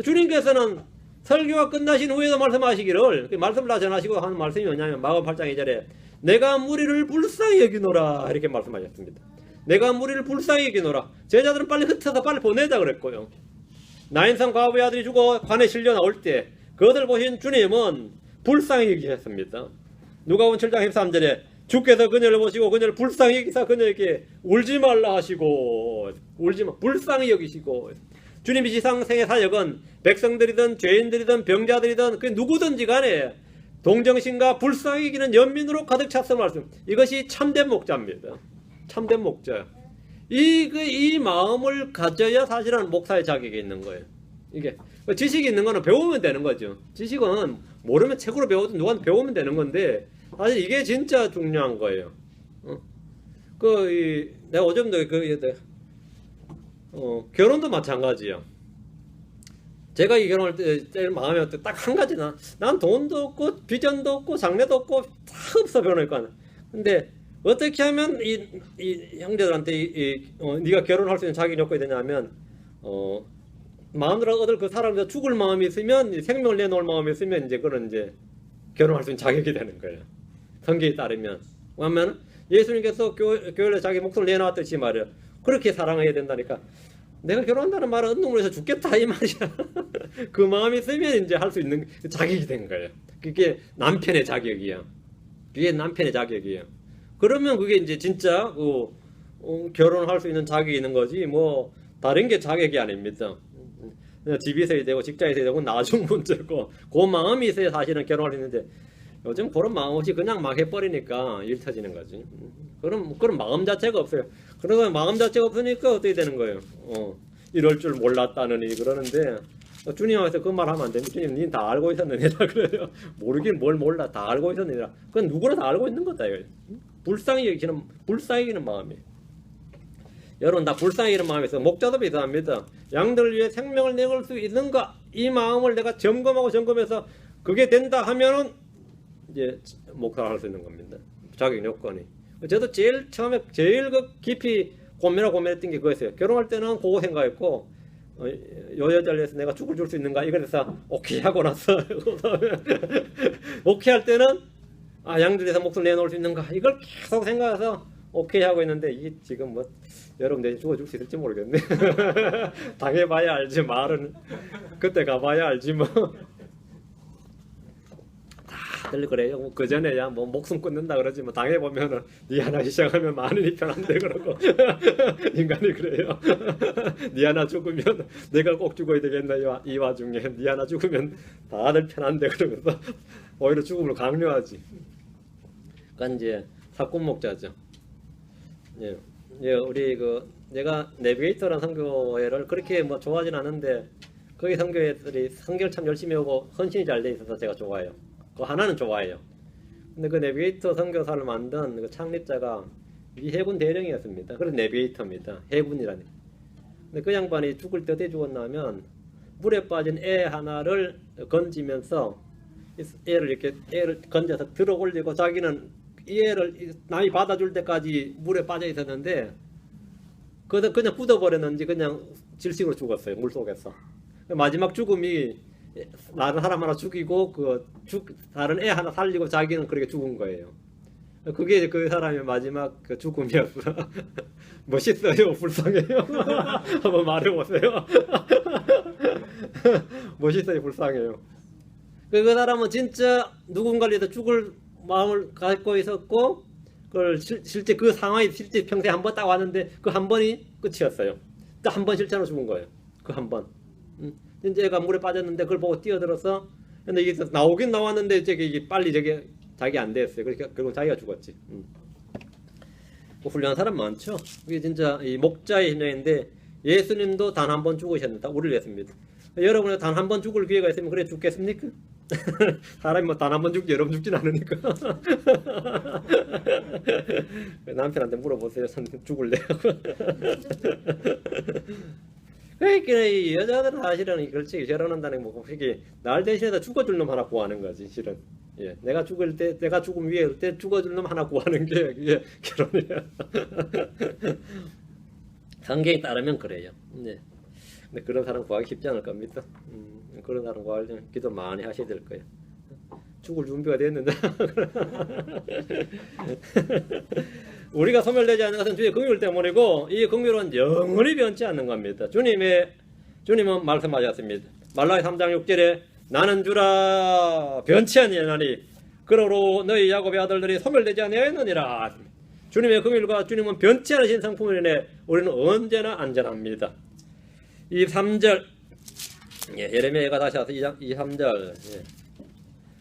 주님께서는 설교가 끝나신 후에도 말씀하시기를 말씀을 다 전하시고 하는 말씀이 뭐냐면 마가복음 8장 2절에 내가 무리를 불쌍히 여기노라 이렇게 말씀하셨습니다. 내가 무리를 불쌍히 여기노라. 제자들은 빨리 흩어서 빨리 보내자 그랬고요. 나인성 과부의 아들이 죽어 관에 실려 나올 때 그것을 보신 주님은 불쌍히 여기셨습니다. 누가복음 7장 13절에 주께서 그녀를 보시고 그녀를 불쌍히 여기사 그녀에게 울지 말라 하시고 불쌍히 여기시고 주님이 지상생의 사역은 백성들이든 죄인들이든 병자들이든 그 누구든지 간에 동정심과 불쌍히 여기는 연민으로 가득 찼음을 말씀. 이것이 참된 목자입니다. 참된 목자. 이 마음을 가져야 사실은 목사의 자격이 있는 거예요. 이게 지식이 있는 거는 배우면 되는 거죠. 지식은 모르면 책으로 배우든 누구한테 배우면 되는 건데 사실 이게 진짜 중요한 거예요. 내가 요즘도 결혼도 마찬가지예요. 제가 이 결혼할 때 제일 마음에 딱 한 가지나 난 돈도 없고 비전도 없고 장래도 없고 다 없어 결혼하니까. 근데 어떻게 하면 이 형제들한테 네가 결혼할 수 있는 자격이 없게 되냐면 마음으로 얻을 그 사람이 죽을 마음이 있으면 생명을 내놓을 마음이 있으면 이제 그런 이제 결혼할 수 있는 자격이 되는 거예요. 성경에 따르면 왜냐면 예수님께서 교회에 자기 목숨을 내놓았듯이 말이에요. 그렇게 사랑해야 된다니까. 내가 결혼한다는 말은 은둥을 해서 죽겠다 이 말이야. 그 마음이 있으면 이제 할 수 있는 자격이 된 거예요. 그게 남편의 자격이야. 그게 남편의 자격이에요. 그러면 그게 이제 진짜 결혼할 수 있는 자격이 있는 거지 뭐 다른 게 자격이 아닙니다. 집이 있어야 되고 직장이 있어야 되고 나중 문제고 그 마음이 있어야 사실은 결혼할 수 있는데 요즘 그런 마음 없이 그냥 막 해버리니까 일 터지는 거지. 그런 마음 자체가 없어요. 그래서 마음 자체가 없으니까 어떻게 되는 거예요? 이럴 줄 몰랐다느니 그러는데 주님 앞에서 그 말 하면 안 됩니다. 주님 니 다 알고 있었느니라 그래요. 모르긴 뭘 몰라 다 알고 있었느니라. 그건 누구나 다 알고 있는 거다 이거예요. 불쌍히 여기는 마음이. 여러분 다 불쌍히 여기는 마음에서 목자도 비슷합니다. 양들을 위해 생명을 내걸 수 있는가 이 마음을 내가 점검해서 그게 된다 하면은 이제 목사를 할 수 있는 겁니다. 자격 요건이. 저도 제일 처음에 제일 깊이 고민했던 게 그거였어요. 결혼할 때는 그거 생각했고 요 여자를 위해서 내가 죽을 줄 수 있는가 이걸 해서 오케이 하고 나서 오케이 할 때는 양들을 위해서 목숨을 내놓을 수 있는가 이걸 계속 생각해서 오케이 하고 있는데 이게 지금 뭐 여러분 내일 죽어줄 수 있을지 모르겠네. 당해봐야 알지 말은 그때 가봐야 알지 뭐. 다들 그래요. 그 전에야 뭐 목숨 끊는다 그러지 뭐 당해보면은 니 하나 시작하면 많으니 편한데 그러고 인간이 그래요. 니 하나 죽으면 내가 꼭 죽어야 되겠나 이 와중에 니 하나 죽으면 다들 편한데 그러면서 오히려 죽음을 강요하지. 그러니까 이제 사건 목자죠. 예, 우리 내가 내비게이터라는 선교회를 그렇게 뭐 좋아하진 않은데 거기 선교회들이 선교를 참 열심히 하고 헌신이 잘 돼 있어서 제가 좋아해요. 그 하나는 좋아해요. 근데 그 내비게이터 선교사를 만든 그 창립자가 이 해군 대령이었습니다. 그래서 내비게이터입니다. 해군이라니. 근데 그 양반이 죽을 때 어떻게 죽었냐면 물에 빠진 애 하나를 건지면서 애를 건져서 들어 올리고 자기는 이 애를 남이 받아줄 때까지 물에 빠져 있었는데 그냥 굳어버렸는지 그냥 질식으로 죽었어요. 물속에서. 마지막 죽음이 다른 사람 하나 죽이고 다른 애 하나 살리고 자기는 그렇게 죽은 거예요. 그게 그 사람의 마지막 그 죽음이었어. 멋있어요? 불쌍해요? 한번 말해보세요. 멋있어요? 불쌍해요? 그 사람은 진짜 누군가를 위해서 죽을 마음을 갖고 있었고 그걸 실제 그 상황이 실제 평생에 한 번 딱 왔는데 그 한 번이 끝이었어요. 딱 한 번 실제로 죽은 거예요. 그 한 번. 이제 애가 물에 빠졌는데 그걸 보고 뛰어들어서 근데 이게 나오긴 나왔는데 이게 빨리 자기 안 됐어요. 그러니까 결국 자기가 죽었지. 훌륭한 사람 많죠. 이게 진짜 이 목자의 심령인데 예수님도 단 한 번 죽으셨는데 우리를 위해서입니다. 여러분이 단 한 번 죽을 기회가 있으면 그래 죽겠습니까? 사람이 뭐 단 한 번 죽지 여러분 죽진 않으니까. 남편한테 물어보세요. 죽을래요? 그러니까 이 여자들은 사실은 그렇지 결혼한다는 뭐 그게 날 대신해서 죽어줄 놈 하나 구하는 거지 실은. 예, 내가 죽음 위에 때 죽어줄 놈 하나 구하는 게 이게 결혼이야. 성경에 따르면 그래요. 네. 근데 그런 사람 구하기 쉽지 않을 겁니다. 그런 사람 구하려면 기도 많이 하셔야 될 거예요. 죽을 준비가 됐는데. 우리가 소멸되지 않는 것은 주의 긍휼 때문이고 이 긍휼은 영원히 변치 않는 겁니다. 주님은 말씀하셨습니다. 말라기 3장 6절에 나는 주라 변치 아니하나니 그러로 너희 야곱의 아들들이 소멸되지 아니하였느니라. 주님의 긍휼과 주님은 변치 않으신 성품이네 우리는 언제나 안전합니다. 23절 예레미야가 다시 와서 23절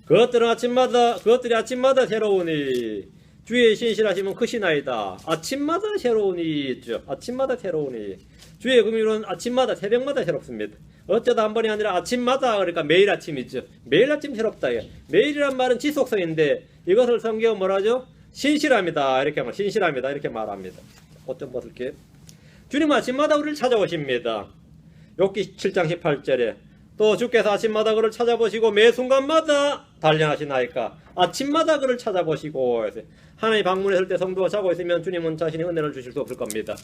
그것들이 아침마다 새로우니 주의 신실하심은 크시나이다. 아침마다 새로우니 있죠. 아침마다 새로우니 주의 긍휼은 아침마다 새벽마다 새롭습니다. 어쩌다 한 번이 아니라 아침마다 그러니까 매일 아침이죠. 매일 아침 새롭다. 매일이란 말은 지속성인데 이것을 성경은 뭐라죠? 신실합니다. 이렇게 말 신실합니다. 이렇게 말합니다. 옷 좀 벗을게요. 주님은 아침마다 우리를 찾아오십니다. 욥기 7장 18절에 또 주께서 아침마다 그를 찾아보시고 매 순간마다 단련하시나이까 아침마다 그를 찾아보시고 하나님 방문했을 때 성도가 자고 있으면 주님은 자신의 은혜를 주실 수 없을 겁니다.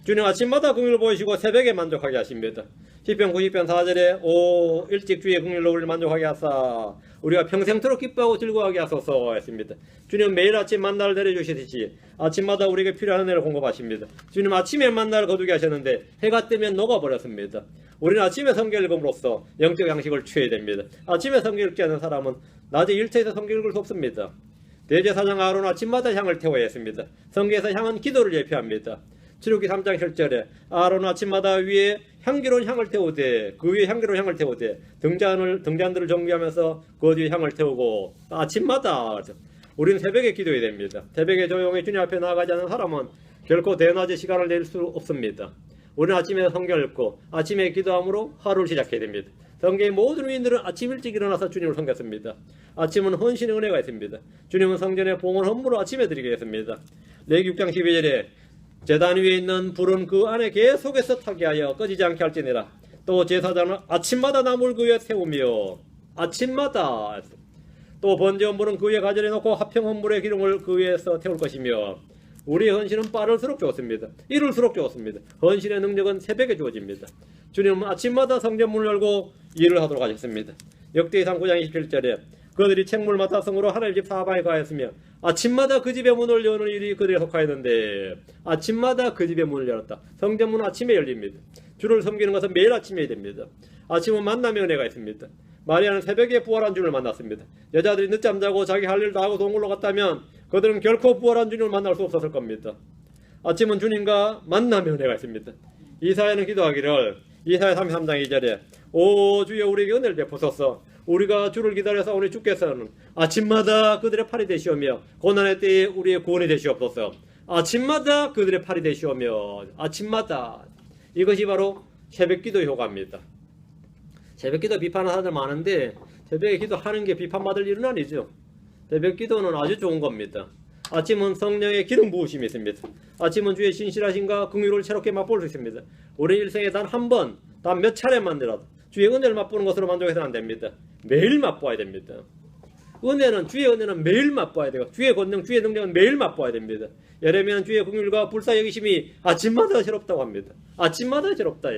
주님 아침마다 긍휼을 보이시고 새벽에 만족하게 하십니다. 시편 90편 4절에 오 일찍 주의 긍휼로 우리를 만족하게 하사 우리가 평생토록 기뻐하고 즐거워하게 하소서 했습니다. 주님 매일 아침 만나를 내려주시듯이 아침마다 우리에게 필요한 은혜를 공급하십니다. 주님 아침에 만나를 거두게 하셨는데 해가 뜨면 녹아버렸습니다. 우리는 아침에 성경 읽음으로써 영적 양식을 취해야 됩니다. 아침에 성경 읽지 않는 사람은 낮에 일터에서 성경 읽을 수 없습니다. 대제사장 아론은 아침마다 향을 태워야 했습니다. 성경에서 향은 기도를 예표합니다. 출애굽기 3장 7절에 아론은 아침마다 위에 향기로운 향을 태우되 그 위에 향기로운 향을 태우되 등잔들을 정비하면서 그 뒤에 향을 태우고 아침마다 우리는 새벽에 기도해야 됩니다. 새벽에 조용히 주님 앞에 나아가지 않는 사람은 결코 대낮에 시간을 낼 수 없습니다. 우리는 아침에 성경을 읽고 아침에 기도함으로 하루를 시작해야 됩니다. 성경의 모든 위인들은 아침 일찍 일어나서 주님을 섬겼습니다. 아침은 헌신의 은혜가 있습니다. 주님은 성전에 봉헌 헌물을 아침에 드리게 했습니다. 레위기 6장 12절에 제단 위에 있는 불은 그 안에 계속해서 타게 하여 꺼지지 않게 할지니라. 또 제사장은 아침마다 나무를 그 위에 태우며 아침마다 또 번제 헌물은 그 위에 가져내 놓고 화평 헌물의 기름을 그 위에서 태울 것이며 우리의 헌신은 빠를수록 좋습니다. 이룰수록 좋습니다. 헌신의 능력은 새벽에 주어집니다. 주님은 아침마다 성전문을 열고 일을 하도록 하셨습니다. 역대기상 9장 27절에 그들이 책물 맡아 성으로 하나님 집 사방에 가했으며 아침마다 그 집의 문을 여는 일이 그들에 속하였는데 아침마다 그 집의 문을 열었다. 성전문은 아침에 열립니다. 주를 섬기는 것은 매일 아침에 됩니다. 아침은 만남의 은혜가 있습니다. 마리아는 새벽에 부활한 주님을 만났습니다. 여자들이 늦잠 자고 자기 할 일 다 하고 동굴로 갔다면 그들은 결코 부활한 주님을 만날 수 없었을 겁니다. 아침은 주님과 만남의 은혜가 있습니다. 이사야는 기도하기를 이사야 33장 2절에 오 주여 우리에게 은혜를 베푸소서. 우리가 주를 기다려서 우리 주께서는 아침마다 그들의 팔이 되시오며 고난의 때에 우리의 구원이 되시옵소서. 아침마다 그들의 팔이 되시오며 아침마다 이것이 바로 새벽기도 효과입니다. 새벽기도 비판하는 사람들 많은데 새벽에 기도하는 게 비판받을 일은 아니죠. 새벽기도는 아주 좋은 겁니다. 아침은 성령의 기름 부으심이 있습니다. 아침은 주의 신실하심과 긍휼을 새롭게 맛볼 수 있습니다. 우리 일생에 단 한 번, 단 몇 차례만이라도 주의 은혜를 맛보는 것으로 만족해서는 안 됩니다. 매일 맛보아야 됩니다. 주의 은혜는 매일 맛보아야 돼요. 주의 권능, 주의 능력은 매일 맛보아야 됩니다. 예레미야는 주의 긍휼과 불사 여기심이 아침마다 새롭다고 합니다. 아침마다 새롭다.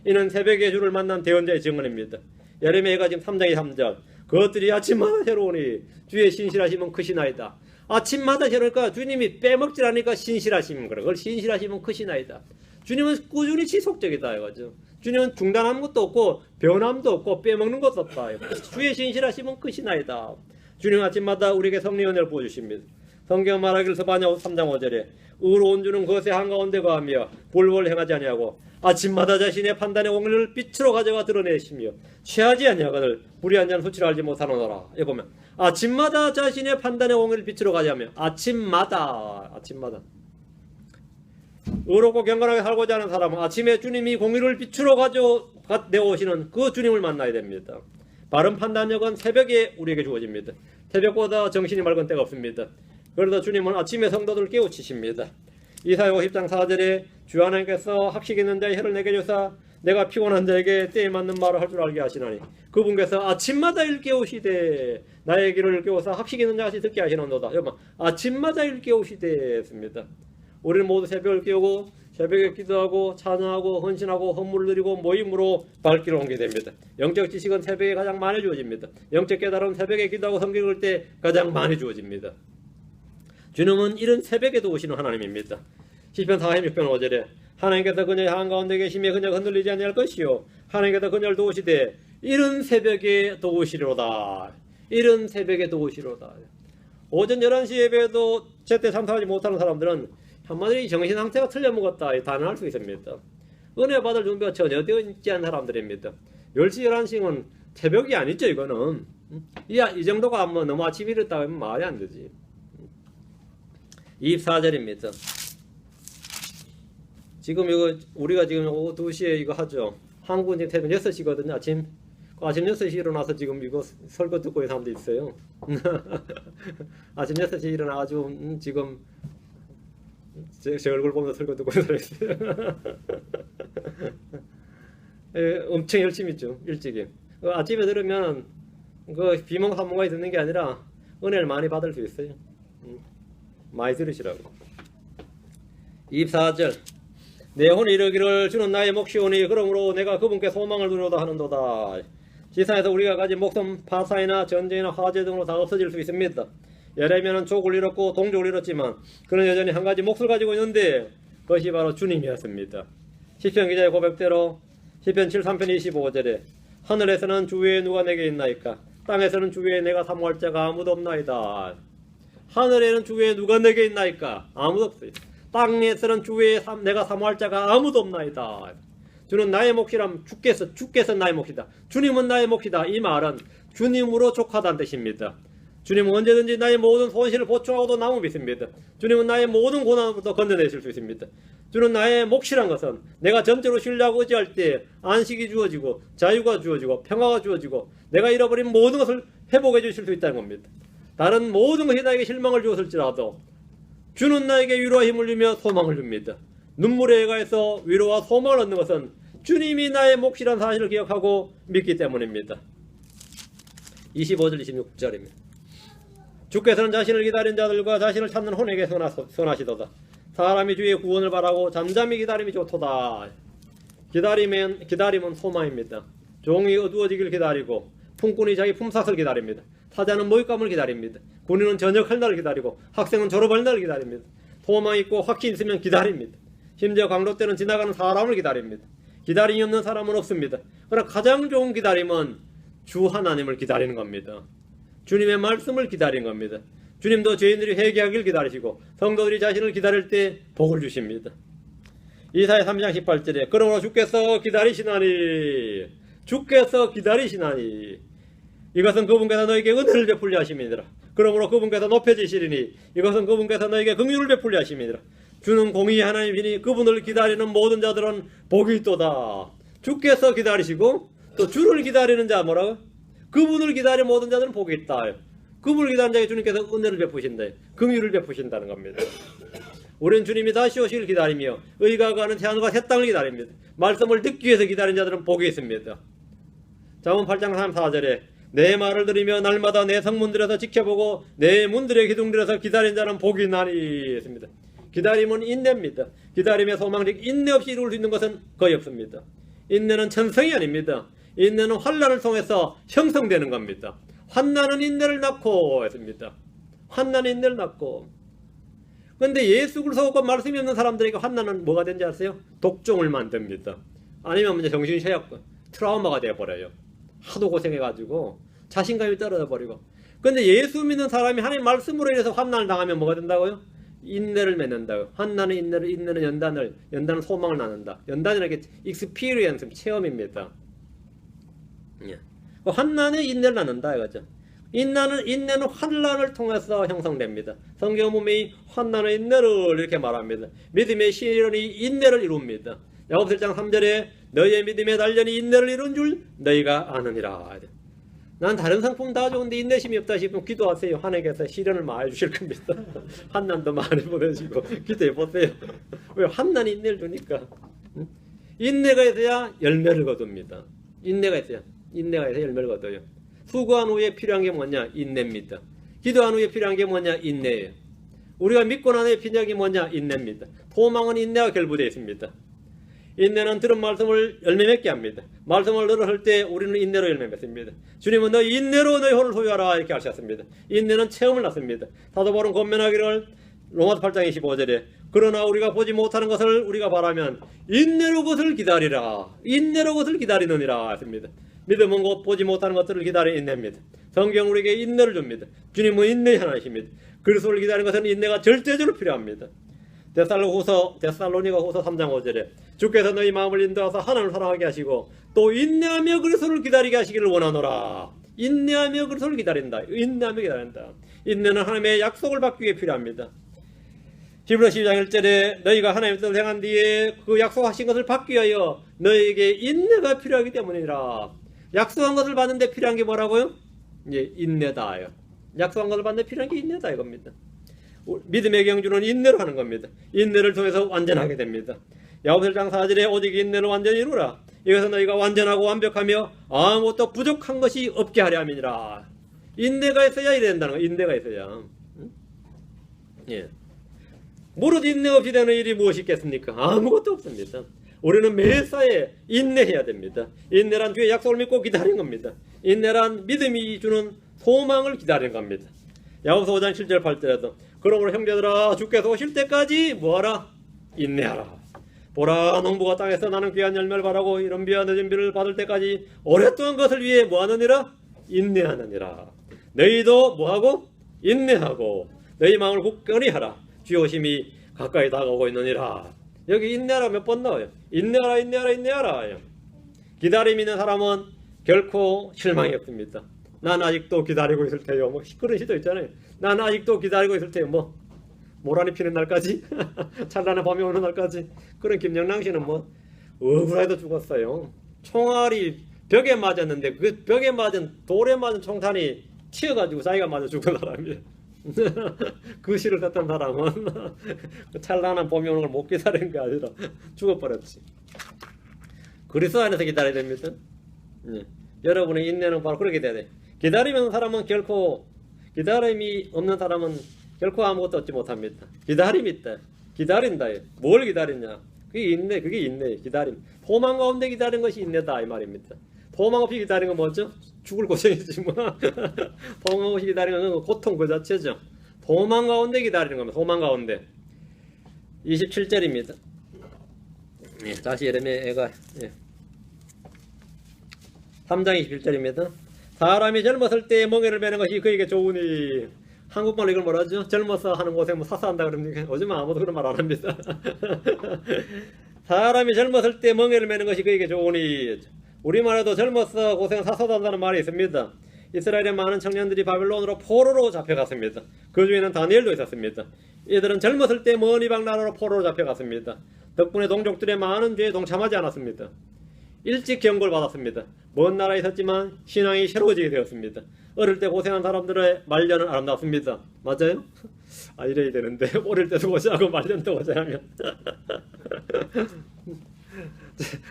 이는 새벽에 주를 만난 대언자의 증언입니다. 예레미야가 지금 3장의 3절 그것들이 아침마다 새로우니 주의 신실하심은 크시나이다. 아침마다 새로우니까 주님이 빼먹질 않으니까 신실하심인 거라. 그걸 신실하심은 크시나이다. 주님은 꾸준히 지속적이다 이거죠. 주님은 중단한 것도 없고 변함도 없고 빼먹는 것도 없다. 주의 신실하심은 크시나이다. 주님은 아침마다 우리에게 성령의 은혜를 부어주십니다. 성경 말하기를 서바냐 3장 5절에 의로운 주는 그것의 한가운데 거하며 불법을 행하지 아니하고 아침마다 자신의 판단의 공의를 빛으로 가져가 드러내시며 취하지 아니하거늘 불의한 자는 수치를 알지 못하노라. 여기 보면 아침마다 자신의 판단의 공의를 빛으로 가져가며 아침마다 의롭고 경건하게 살고자 하는 사람은 아침에 주님이 공의를 빛으로 가져내오시는 그 주님을 만나야 됩니다. 바른 판단력은 새벽에 우리에게 주어집니다. 새벽보다 정신이 맑은 때가 없습니다. 그래서 주님은 아침에 성도들을 깨우치십니다. 이사야 50장 4절에 주 하나님께서 합식 있는 자의 혀를 내게 주사 내가 피곤한 자에게 때에 맞는 말을 할 줄 알게 하시나니 그분께서 아침마다 일깨우시되 나의 길을 일깨우사 합식 있는 자같이 듣게 하시는도다. 여러분 아침마다 일깨우시되 했습니다. 우리는 모두 새벽을 깨우고 새벽에 기도하고 찬양하고 헌신하고 헌물을 드리고 모임으로 발길을 옮기게 됩니다. 영적 지식은 새벽에 가장 많이 주어집니다. 영적 깨달음은 새벽에 기도하고 성경 읽을 때 가장 많이 주어집니다. 주님은 이른 새벽에 도우시는 하나님입니다. 시편 46편 5절에 하나님께서 그녀의 한가운데 계시며 그녀가 흔들리지 아니할 것이요 하나님께서 그녀를 도우시되 이른 새벽에 도우시리로다. 이른 새벽에 도우시리로다. 오전 11시 예배에도 제때 참석하지 못하는 사람들은 한마디로 정신 상태가 틀려먹었다 단언할 수 있습니다. 은혜 받을 준비가 전혀 되어 있지 않은 사람들입니다. 10시 11시면 새벽이 아니죠. 이거는 이 정도가 뭐 너무 아침이 이랬다고 하면 말이 안 되지. 24절입니다. 지금 이거 우리가 지금 오후 2시에 이거 하죠. 한국은 지금 새벽 6시거든요. 아침 6시에 일어나서 지금 이거 설교 듣고 있는 사람도 있어요. 아침 6시에 일어나가지고 지금 제 얼굴 보면서 설교 듣고 있는 사람이 있어요. 예, 엄청 열심히 있죠. 일찍이. 아침에 들으면 그 비몽사몽하게 듣는 게 아니라 은혜를 많이 받을 수 있어요. 많이 들으시라고. 24절 내 혼이 이르기를 주는 나의 몫이오니 그러므로 내가 그분께 소망을 두려다 하는도다. 지상에서 우리가 가진 목숨 파사이나 전쟁이나 화재 등으로 다 없어질 수 있습니다. 예레미야는 족을 잃었고 동족을 잃었지만 그는 여전히 한 가지 몫을 가지고 있는데 그것이 바로 주님이었습니다. 시편 기자의 고백대로 시편 73편 25절에 하늘에서는 주 외에 누가 내게 있나이까 땅에서는 주 외에 내가 사모할 자가 아무도 없나이다. 하늘에는 주 외에 누가 내게 있나이까 아무도 없어요. 땅에서는 주 외에 내가 사모할 자가 아무도 없나이다. 주는 나의 몫이람 주께서 나의 몫이다. 주님은 나의 몫이다. 이 말은 주님으로 족하다는 뜻입니다. 주님은 언제든지 나의 모든 손실을 보충하고도 남을 믿습니다. 주님은 나의 모든 고난으로부터 건져내실 수 있습니다. 주는 나의 몫이란 것은 내가 전적으로 신뢰하고 의지할 때 안식이 주어지고 자유가 주어지고 평화가 주어지고 내가 잃어버린 모든 것을 회복해 주실 수 있다는 겁니다. 다른 모든 것이 나에게 실망을 주었을지라도 주는 나에게 위로와 힘을 주며 소망을 줍니다. 눈물에 의가해서 위로와 소망을 얻는 것은 주님이 나의 몫이란 사실을 기억하고 믿기 때문입니다. 25절 26절입니다. 주께서는 자신을 기다린 자들과 자신을 찾는 혼에게 선하시도다. 사람이 주의 구원을 바라고 잠잠히 기다림이 좋도다. 기다림은 소망입니다. 종이 어두워지길 기다리고 품꾼이 자기 품삯을 기다립니다. 사자는 먹잇감을 기다립니다. 군인은 전역할 날을 기다리고 학생은 졸업할 날을 기다립니다. 소망이 있고 확신이 있으면 기다립니다. 심지어 강도 때는 지나가는 사람을 기다립니다. 기다림이 없는 사람은 없습니다. 그러나 가장 좋은 기다림은 주 하나님을 기다리는 겁니다. 주님의 말씀을 기다리는 겁니다. 주님도 죄인들이 회개하길 기다리시고 성도들이 자신을 기다릴 때 복을 주십니다. 이사야 3장 18절에 그러므로 주께서 기다리시나니 이것은 그분께서 너에게 은혜를 베풀려 하심이니라. 그러므로 그분께서 높여지시리니 이것은 그분께서 너에게 긍휼을 베풀려 하심이니라. 주는 공의의 하나님이니 그분을 기다리는 모든 자들은 복이 있도다. 주께서 기다리시고 또 주를 기다리는 자 뭐라고? 그분을 기다리는 모든 자들은 복이 있다. 그분을 기다리는 자에게 주님께서 은혜를 베푸신다. 긍휼을 베푸신다는 겁니다. 우리는 주님이 다시 오시길 기다리며 의가 가는 태안과 새 땅을 기다립니다. 말씀을 듣기 위해서 기다리는 자들은 복이 있습니다. 잠언 8장 34절에 내 말을 들으며 날마다 내 성문들에서 지켜보고 내 문들의 기둥들에서 기다린 자는 복이 있나니 했습니다. 기다림은 인내입니다. 기다림의 소망직 인내 없이 이룰 수 있는 것은 거의 없습니다. 인내는 천성이 아닙니다. 인내는 환난을 통해서 형성되는 겁니다. 환난은 인내를 낳고 했습니다. 환난은 인내를 낳고. 그런데 예수 그리스도가 말씀이 없는 사람들에게 환난은 뭐가 된지 아세요? 독종을 만듭니다. 아니면 정신쇠약, 트라우마가 되어버려요. 하도 고생해가지고 자신감이 떨어져 버리고. 그런데 예수 믿는 사람이 하나님 말씀으로 인해서 환난을 당하면 뭐가 된다고요? 인내를 맺는다고요. 환난은 인내는 연단은 소망을 낳는다. 연단이라는 게 experience, 체험입니다. 환난이 인내를 낳는다 이거죠. 인내는 환난을 통해서 형성됩니다. 성경 보면 이 환난의 인내를 이렇게 말합니다. 믿음의 시련이 인내를 이룹니다. 야고보서 1장 3절에 너희의 믿음의 단련이 인내를 이룬 줄 너희가 아느니라. 난 다른 상품 다 좋은데 인내심이 없다 싶으면 기도하세요. 하나님께서 시련을 많이 주실 겁니다. 환난도 많이 보내시고 기도해 보세요. 왜? 환난이 인내를 주니까. 인내가 있어야 열매를 거둡니다. 인내가 있어야 열매를 거둬요. 수고한 후에 필요한 게 뭐냐? 인내입니다. 기도한 후에 필요한 게 뭐냐? 인내예요. 우리가 믿고 난 후에 필요한 게 뭐냐? 인내입니다. 소망은 인내와 결부되어 있습니다. 인내는 들은 말씀을 열매 맺게 합니다. 말씀을 들었을 때 우리는 인내로 열매 맺습니다. 주님은 너희 인내로 너희 혼을 소유하라 이렇게 하셨습니다. 인내는 체험을 낳습니다. 사도 바울은 권면하기를 로마서 8장 25절에 그러나 우리가 보지 못하는 것을 우리가 바라면 인내로 그것을 기다리라. 인내로 그것을 기다리느니라 했습니다. 믿음은 곧 보지 못하는 것들을 기다리는 인내입니다. 성경 우리에게 인내를 줍니다. 주님은 인내의 하나님이십니다. 그리스도를 기다리는 것은 인내가 절대적으로 필요합니다. 데살로니가 후서 3장 5절에 주께서 너희 마음을 인도하사 하나님을 사랑하게 하시고 또 인내하며 그리스도를 기다리게 하시기를 원하노라. 인내하며 그리스도를 기다린다. 인내하며 기다린다. 인내는 하나님의 약속을 받기 위해 필요합니다. 히브리서 12장 1절에 너희가 하나님의 뜻을 행한 뒤에 그 약속하신 것을 받기 위하여 너희에게 인내가 필요하기 때문이라. 약속한 것을 받는데 필요한 게 뭐라고요? 예, 인내다. 약속한 것을 받는데 필요한 게 인내다 이겁니다. 믿음의 경주는 인내로 하는 겁니다. 인내를 통해서 완전하게 됩니다. 야고보서 1장 4절에 오직 인내를 완전히 이루라. 이것은 너희가 완전하고 완벽하며 아무것도 부족한 것이 없게 하려 함이니라. 인내가 있어야 이래 된다는 거예요. 인내가 있어야. 예. 무릇 인내 없이 되는 일이 무엇이 있겠습니까? 아무것도 없습니다. 우리는 매사에 인내해야 됩니다. 인내란 주의 약속을 믿고 기다리는 겁니다. 인내란 믿음이 주는 소망을 기다리는 겁니다. 야고보서 5장 7절 8절에도 그러므로 형제들아 주께서 오실 때까지 뭐하라? 인내하라. 보라 농부가 땅에서 나는 귀한 열매를 바라고 이른 비와 늦은 비를 받을 때까지 오랫동안 그것을 위해 뭐하느니라? 인내하느니라. 너희도 뭐하고? 인내하고 너희 마음을 굳건히 하라. 주의 오심이 가까이 다가오고 있느니라. 여기 인내하라 몇 번 나와요. 인내하라 인내하라 인내하라. 기다림 있는 사람은 결코 실망이 없습니다. 난 아직도 기다리고 있을 테요. 뭐 그런 시도 있잖아요. 난 아직도 기다리고 있을 테요. 뭐 모란이 피는 날까지 찬란한 밤이 오는 날까지. 그런 김영랑 씨는 뭐 억울해도 죽었어요. 총알이 벽에 맞았는데 그 벽에 맞은 돌에 맞은 총탄이 튀어가지고 자기가 맞아 죽은 사람이에요. 그 시를 썼던 사람은 찬란한 봄이 오는 걸 못 기다린 게 아니라 죽어버렸지. 그리스도 안에서 기다려야 됩니다. 여러분의 인내는 바로 그렇게 돼야 돼. 기다리는 사람은 결코, 기다림이 없는 사람은 결코 아무것도 얻지 못합니다. 기다림이 있다. 기다린다. 뭘 기다리냐? 그게 인내, 그게 인내, 기다림. 소망 가운데 기다리는 것이 인내다 이 말입니다. 소망 없이 기다리는 건 뭐죠? 죽을 고생이지 뭐. 소망 없이 기다리는 건 고통 그 자체죠. 소망 가운데 기다리는 겁니다. 소망 가운데. 27절입니다. 예, 다시 예레미야가 3장 21절입니다. 사람이 젊었을 때 멍에를 매는 것이 그에게 좋으니. 한국말로 이걸 뭐라 하죠? 젊어서 하는 고생 뭐 사서 한다 그럽니까? 요즘은 아무도 그런 말 안 합니다. 사람이 젊었을 때 멍에를 매는 것이 그에게 좋으니. 우리말에도 젊어서 고생 사서 한다는 말이 있습니다. 이스라엘의 많은 청년들이 바벨론으로 포로로 잡혀갔습니다. 그 중에는 다니엘도 있었습니다. 이들은 젊었을 때 먼 이방 나라로 포로로 잡혀갔습니다. 덕분에 동족들의 많은 죄에 동참하지 않았습니다. 일찍 경고를 받았습니다. 먼 나라에 있었지만 신앙이 새로워지게 되었습니다. 어릴 때 고생한 사람들의 말년은 아름답습니다. 맞아요? 아 이래야 되는데 어릴 때도 고생하고 말년 때 고생하면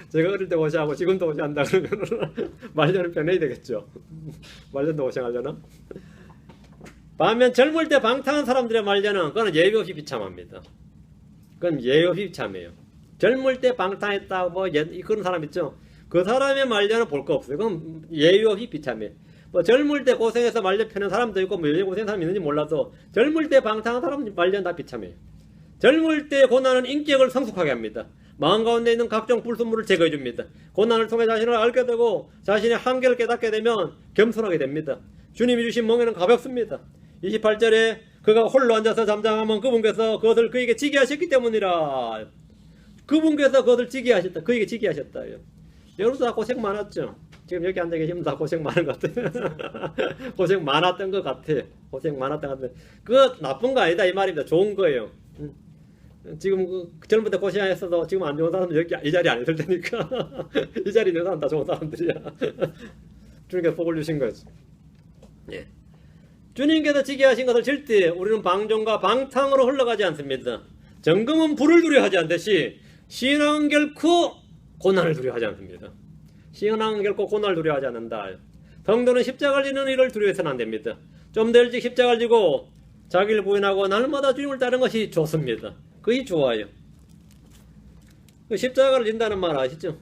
제가 어릴 때 고생하고 지금도 고생한다 그러면 말년은 변해야 되겠죠. 말년도 고생하려나? 반면 젊을 때 방탕한 사람들의 말년은 그건 예외 없이 비참합니다. 그건 예외 없이 비참해요. 젊을 때 방탕했다 뭐 그런 사람 있죠. 그 사람의 말년은 볼 거 없어요. 그건 예외 없이 비참해. 뭐 젊을 때 고생해서 말년 펴는 사람도 있고 뭐 고생한 사람이 있는지 몰라도 젊을 때 방탕한 사람 말년 다 비참해요. 젊을 때 고난은 인격을 성숙하게 합니다. 마음 가운데 있는 각종 불순물을 제거해 줍니다. 고난을 통해 자신을 알게 되고 자신의 한계를 깨닫게 되면 겸손하게 됩니다. 주님이 주신 멍에는 가볍습니다. 28절에 그가 홀로 앉아서 잠잠하면 그분께서 그것을 그에게 지게 하셨기 때문이라. 그분께서 그것을 지게 하셨다. 그에게 지게 하셨다. 여러분도 다 고생 많았죠. 지금 여기 앉아 계시면 다 고생 많은 것 같아. 고생 많았던 것 같아. 고생 많았던 것 같아. 그거 나쁜 거 아니다 이 말입니다. 좋은 거예요. 지금 그 젊을 때 고생했어도 지금 안 좋은 사람은 여기 이 자리에 안 있을 테니까 이 자리에 있는 사람 다 좋은 사람들이야. 주님께서 복을 주신 거지. 예. 주님께서 지게 하신 것을 질 때 우리는 방종과 방탕으로 흘러가지 않습니다. 정금은 불을 두려워하지 않듯이 신앙은 결코 고난을 두려워하지 않습니다. 신앙은 결코 고난을 두려워하지 않는다. 성도는 십자가를 지는 일을 두려워해서는 안 됩니다. 좀 더 일찍 십자가를 지고 자기를 부인하고 날마다 주님을 따르는 것이 좋습니다. 그게 좋아요. 십자가를 진다는 말 아시죠?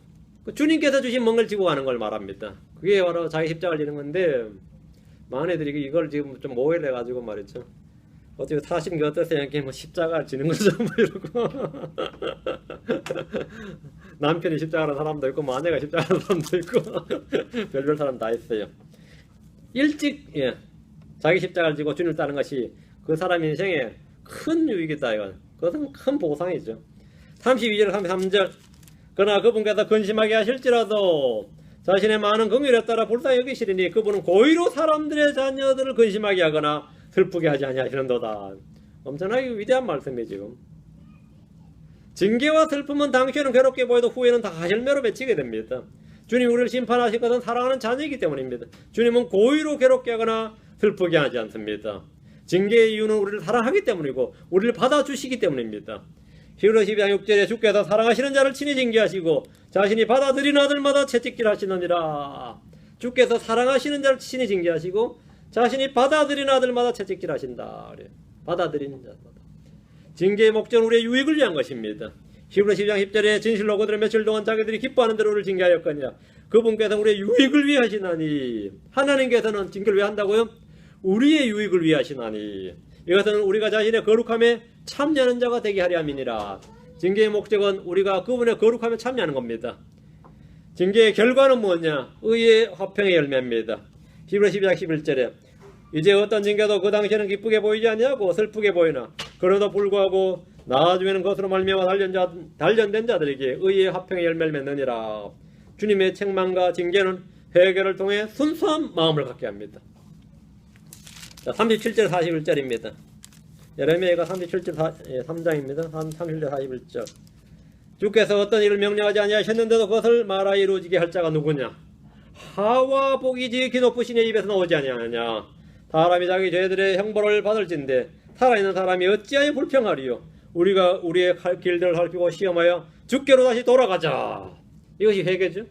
주님께서 주신 멍을 지고 가는 걸 말합니다. 그게 바로 자기 십자가를 지는 건데 많은 애들이 이걸 지금 좀 오해를 해가지고 말이죠. 어떻게 사신 게 어떠세요? 이렇게 뭐 십자가 지는 거죠, 뭐 이러고. 남편이 십자가하는 사람도 있고, 뭐 아내가 십자가하는 사람도 있고, 별별 사람 다 있어요. 일찍 자기 십자가를 지고 주님을 따르는 것이 그 사람 인생에 큰 유익이다. 이건 그것은 큰 보상이죠. 32절 33절 그러나 그분께서 근심하게 하실지라도 자신의 많은 긍휼에 따라 불쌍히 여기시리니 그분은 고의로 사람들의 자녀들을 근심하게 하거나 슬프게 하지 아니하시는도다. 엄청나게 위대한 말씀이죠. 징계와 슬픔은 당시에는 괴롭게 보여도 후에는 다 하실매로 맺히게 됩니다. 주님이 우리를 심판하실 것은 사랑하는 자녀이기 때문입니다. 주님은 고의로 괴롭게 하거나 슬프게 하지 않습니다. 징계의 이유는 우리를 사랑하기 때문이고 우리를 받아주시기 때문입니다. 히브리서 12장 6절에 주께서 사랑하시는 자를 친히 징계하시고 자신이 받아들이는 아들마다 채찍질 하시느니라. 주께서 사랑하시는 자를 친히 징계하시고 자신이 받아들이는 아들마다 채찍질 하신다. 받아들이는 자마다. 징계의 목적은 우리의 유익을 위한 것입니다. 히브리서 12장 10절에 진실로 그들은 며칠 동안 자기들이 기뻐하는 대로 우리를 징계하였거니와 그분께서 우리의 유익을 위해 하시나니. 하나님께서는 징계를 왜 한다고요? 우리의 유익을 위해 하시나니. 이것은 우리가 자신의 거룩함에 참여하는 자가 되게 하려 함이니라. 징계의 목적은 우리가 그분의 거룩함에 참여하는 겁니다. 징계의 결과는 뭐냐? 의의 화평의 열매입니다. 히브리서 12장 11절에 이제 어떤 징계도 그 당시에는 기쁘게 보이지 아니하고 슬프게 보이나 그러도 불구하고 나중에는 그것으로 말미암아 단련된 자들에게 의의 화평의 열매를 맺느니라. 주님의 책망과 징계는 회개를 통해 순수한 마음을 갖게 합니다. 자, 37절 41절입니다. 예레미야가 37절 3장입니다. 37절 41절. 주께서 어떤 일을 명령하지 아니하셨는데도 그것을 말하여 이루어지게 할 자가 누구냐? 하와 복이 지극히 높으신 이의 입에서 나오지 아니하느냐? 사람이 자기 죄들의 형벌을 받을진데 살아있는 사람이 어찌하여 불평하리요? 우리가 우리의 길들을 살피고 시험하여 주께로 다시 돌아가자. 이것이 회개죠.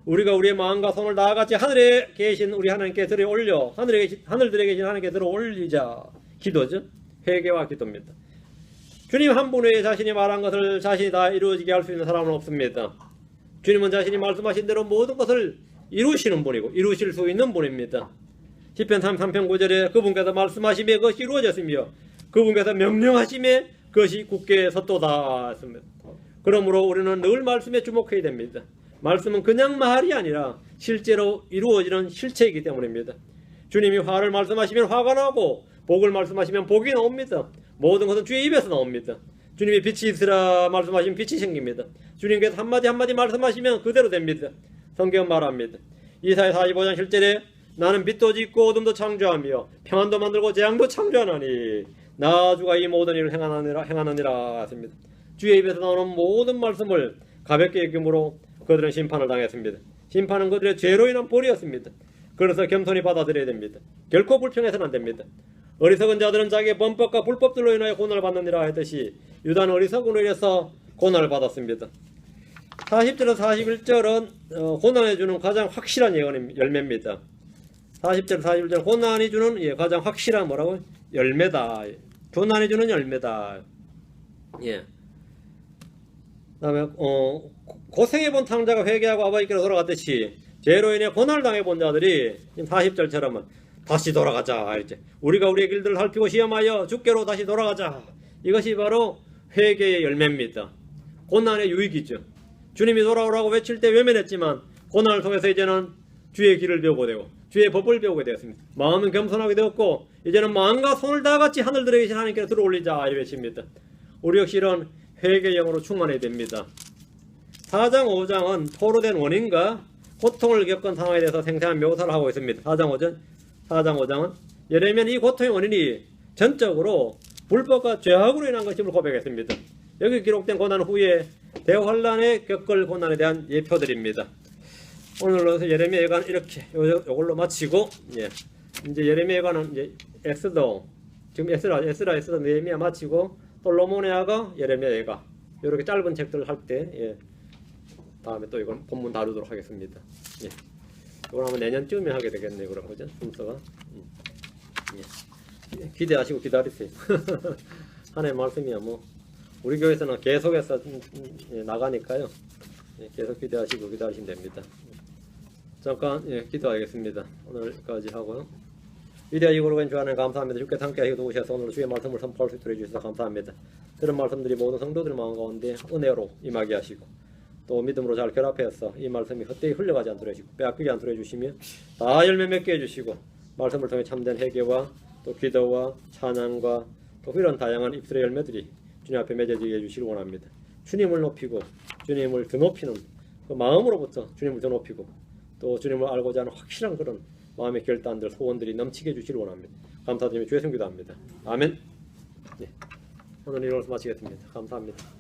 우리가 우리의 마음과 손을 다같이 하늘에 계신 우리 하나님께 들어 올려 하늘들에 계신 하나님께 들어 올리자. 기도죠. 회개와 기도입니다. 주님 한 분 외에 자신이 말한 것을 자신이 다 이루어지게 할 수 있는 사람은 없습니다. 주님은 자신이 말씀하신 대로 모든 것을 이루시는 분이고 이루실 수 있는 분입니다. 시편 33편 9절에 그분께서 말씀하시매 그것이 이루어졌으며 그분께서 명령하시매 그것이 굳게 섰도다 했습니다. 그러므로 우리는 늘 말씀에 주목해야 됩니다. 말씀은 그냥 말이 아니라 실제로 이루어지는 실체이기 때문입니다. 주님이 화를 말씀하시면 화가 나고 복을 말씀하시면 복이 나옵니다. 모든 것은 주의 입에서 나옵니다. 주님이 빛이 있으라 말씀하시면 빛이 생깁니다. 주님께서 한마디 한마디 말씀하시면 그대로 됩니다. 성경은 말합니다. 이사야 45장 7절에 나는 빛도 짓고 어둠도 창조하며 평안도 만들고 재앙도 창조하나니 나 주가 이 모든 일을 행하느니라 했습니다. 주의 입에서 나오는 모든 말씀을 가볍게 여김으로 그들은 심판을 당했습니다. 심판은 그들의 죄로 인한 벌이었습니다. 그래서 겸손히 받아들여야 됩니다. 결코 불평해서는 안 됩니다. 어리석은 자들은 자기의 범법과 불법들로 인하여 고난을 받느니라 했듯이 유다는 어리석음으로 인해서 고난을 받았습니다. 40절에서 41절은 고난이 주는 가장 확실한 열매입니다. 40절 41절 고난이 주는 가장 확실한 뭐라고? 열매다. 고난이 주는 열매다. 예. 그다음에 고생해본 탕자가 회개하고 아버지께로 돌아갔듯이 죄로 인해 고난을 당해본 자들이 40절처럼 다시 돌아가자. 이제 우리가 우리의 길들을 살피고 시험하여 주께로 다시 돌아가자. 이것이 바로 회개의 열매입니다. 고난의 유익이죠. 주님이 돌아오라고 외칠 때 외면했지만 고난을 통해서 이제는 주의 길을 배우게 되고 주의 법을 배우게 되었습니다. 마음은 겸손하게 되었고 이제는 마음과 손을 다같이 하늘들에 계신 하나님께로 들어올리자 이 외칩니다. 우리 역시 이런 회개의 영으로 충만해야 됩니다. 4장 5장은 토로된 원인과 고통을 겪은 상황에 대해서 생생한 묘사를 하고 있습니다. 4장 5장은 예레미야는 이 고통의 원인이 전적으로 불법과 죄악으로 인한 것임을 고백했습니다. 여기 기록된 고난 후에 대환란에 겪을 고난에 대한 예표들입니다. 오늘로서 예레미야 예가는 이렇게 요걸로 마치고 이제 예레미야 예가는 이제 엑스더 지금 에스라 느헤미야 마치고 솔로몬의아가 예레미야 예가 이렇게 짧은 책들을 할 때 다음에 또 이건 본문 다루도록 하겠습니다. 이걸 아마 내년쯤에 하게 되겠네요. 그럼 그죠? 순서가 기대하시고 기다리세요. 하나의 말씀이야 뭐 우리 교회에서는 계속해서 나가니까요. 계속 기대하시고 기다리시면 됩니다. 잠깐 기도하겠습니다. 오늘까지 하고요. 위대하시고 거룩한 주 하나님 감사합니다. 주께서 함께 도우셔서 오늘 주의 말씀을 선포할 수 있도록 해주셔서 감사합니다. 들은 말씀들이 모든 성도들 마음 가운데 은혜로 임하게 하시고 또 믿음으로 잘 결합해서 이 말씀이 헛되이 흘러가지 않도록 해주시고 빼앗기지 않도록 해주시며 다 열매 맺게 해주시고 말씀을 통해 참된 회개와 또 기도와 찬양과 또 이런 다양한 입술의 열매들이 주님 앞에 맺어지게 해주시길 원합니다. 주님을 높이고 주님을 더 높이는 그 마음으로부터 주님을 더 높이고 또 주님을 알고자 하는 확실한 그런 마음의 결단들 소원들이 넘치게 해주시길 원합니다. 감사드리며 주의 성기도합니다. 아멘. 네. 오늘 이것을 마치겠습니다. 감사합니다.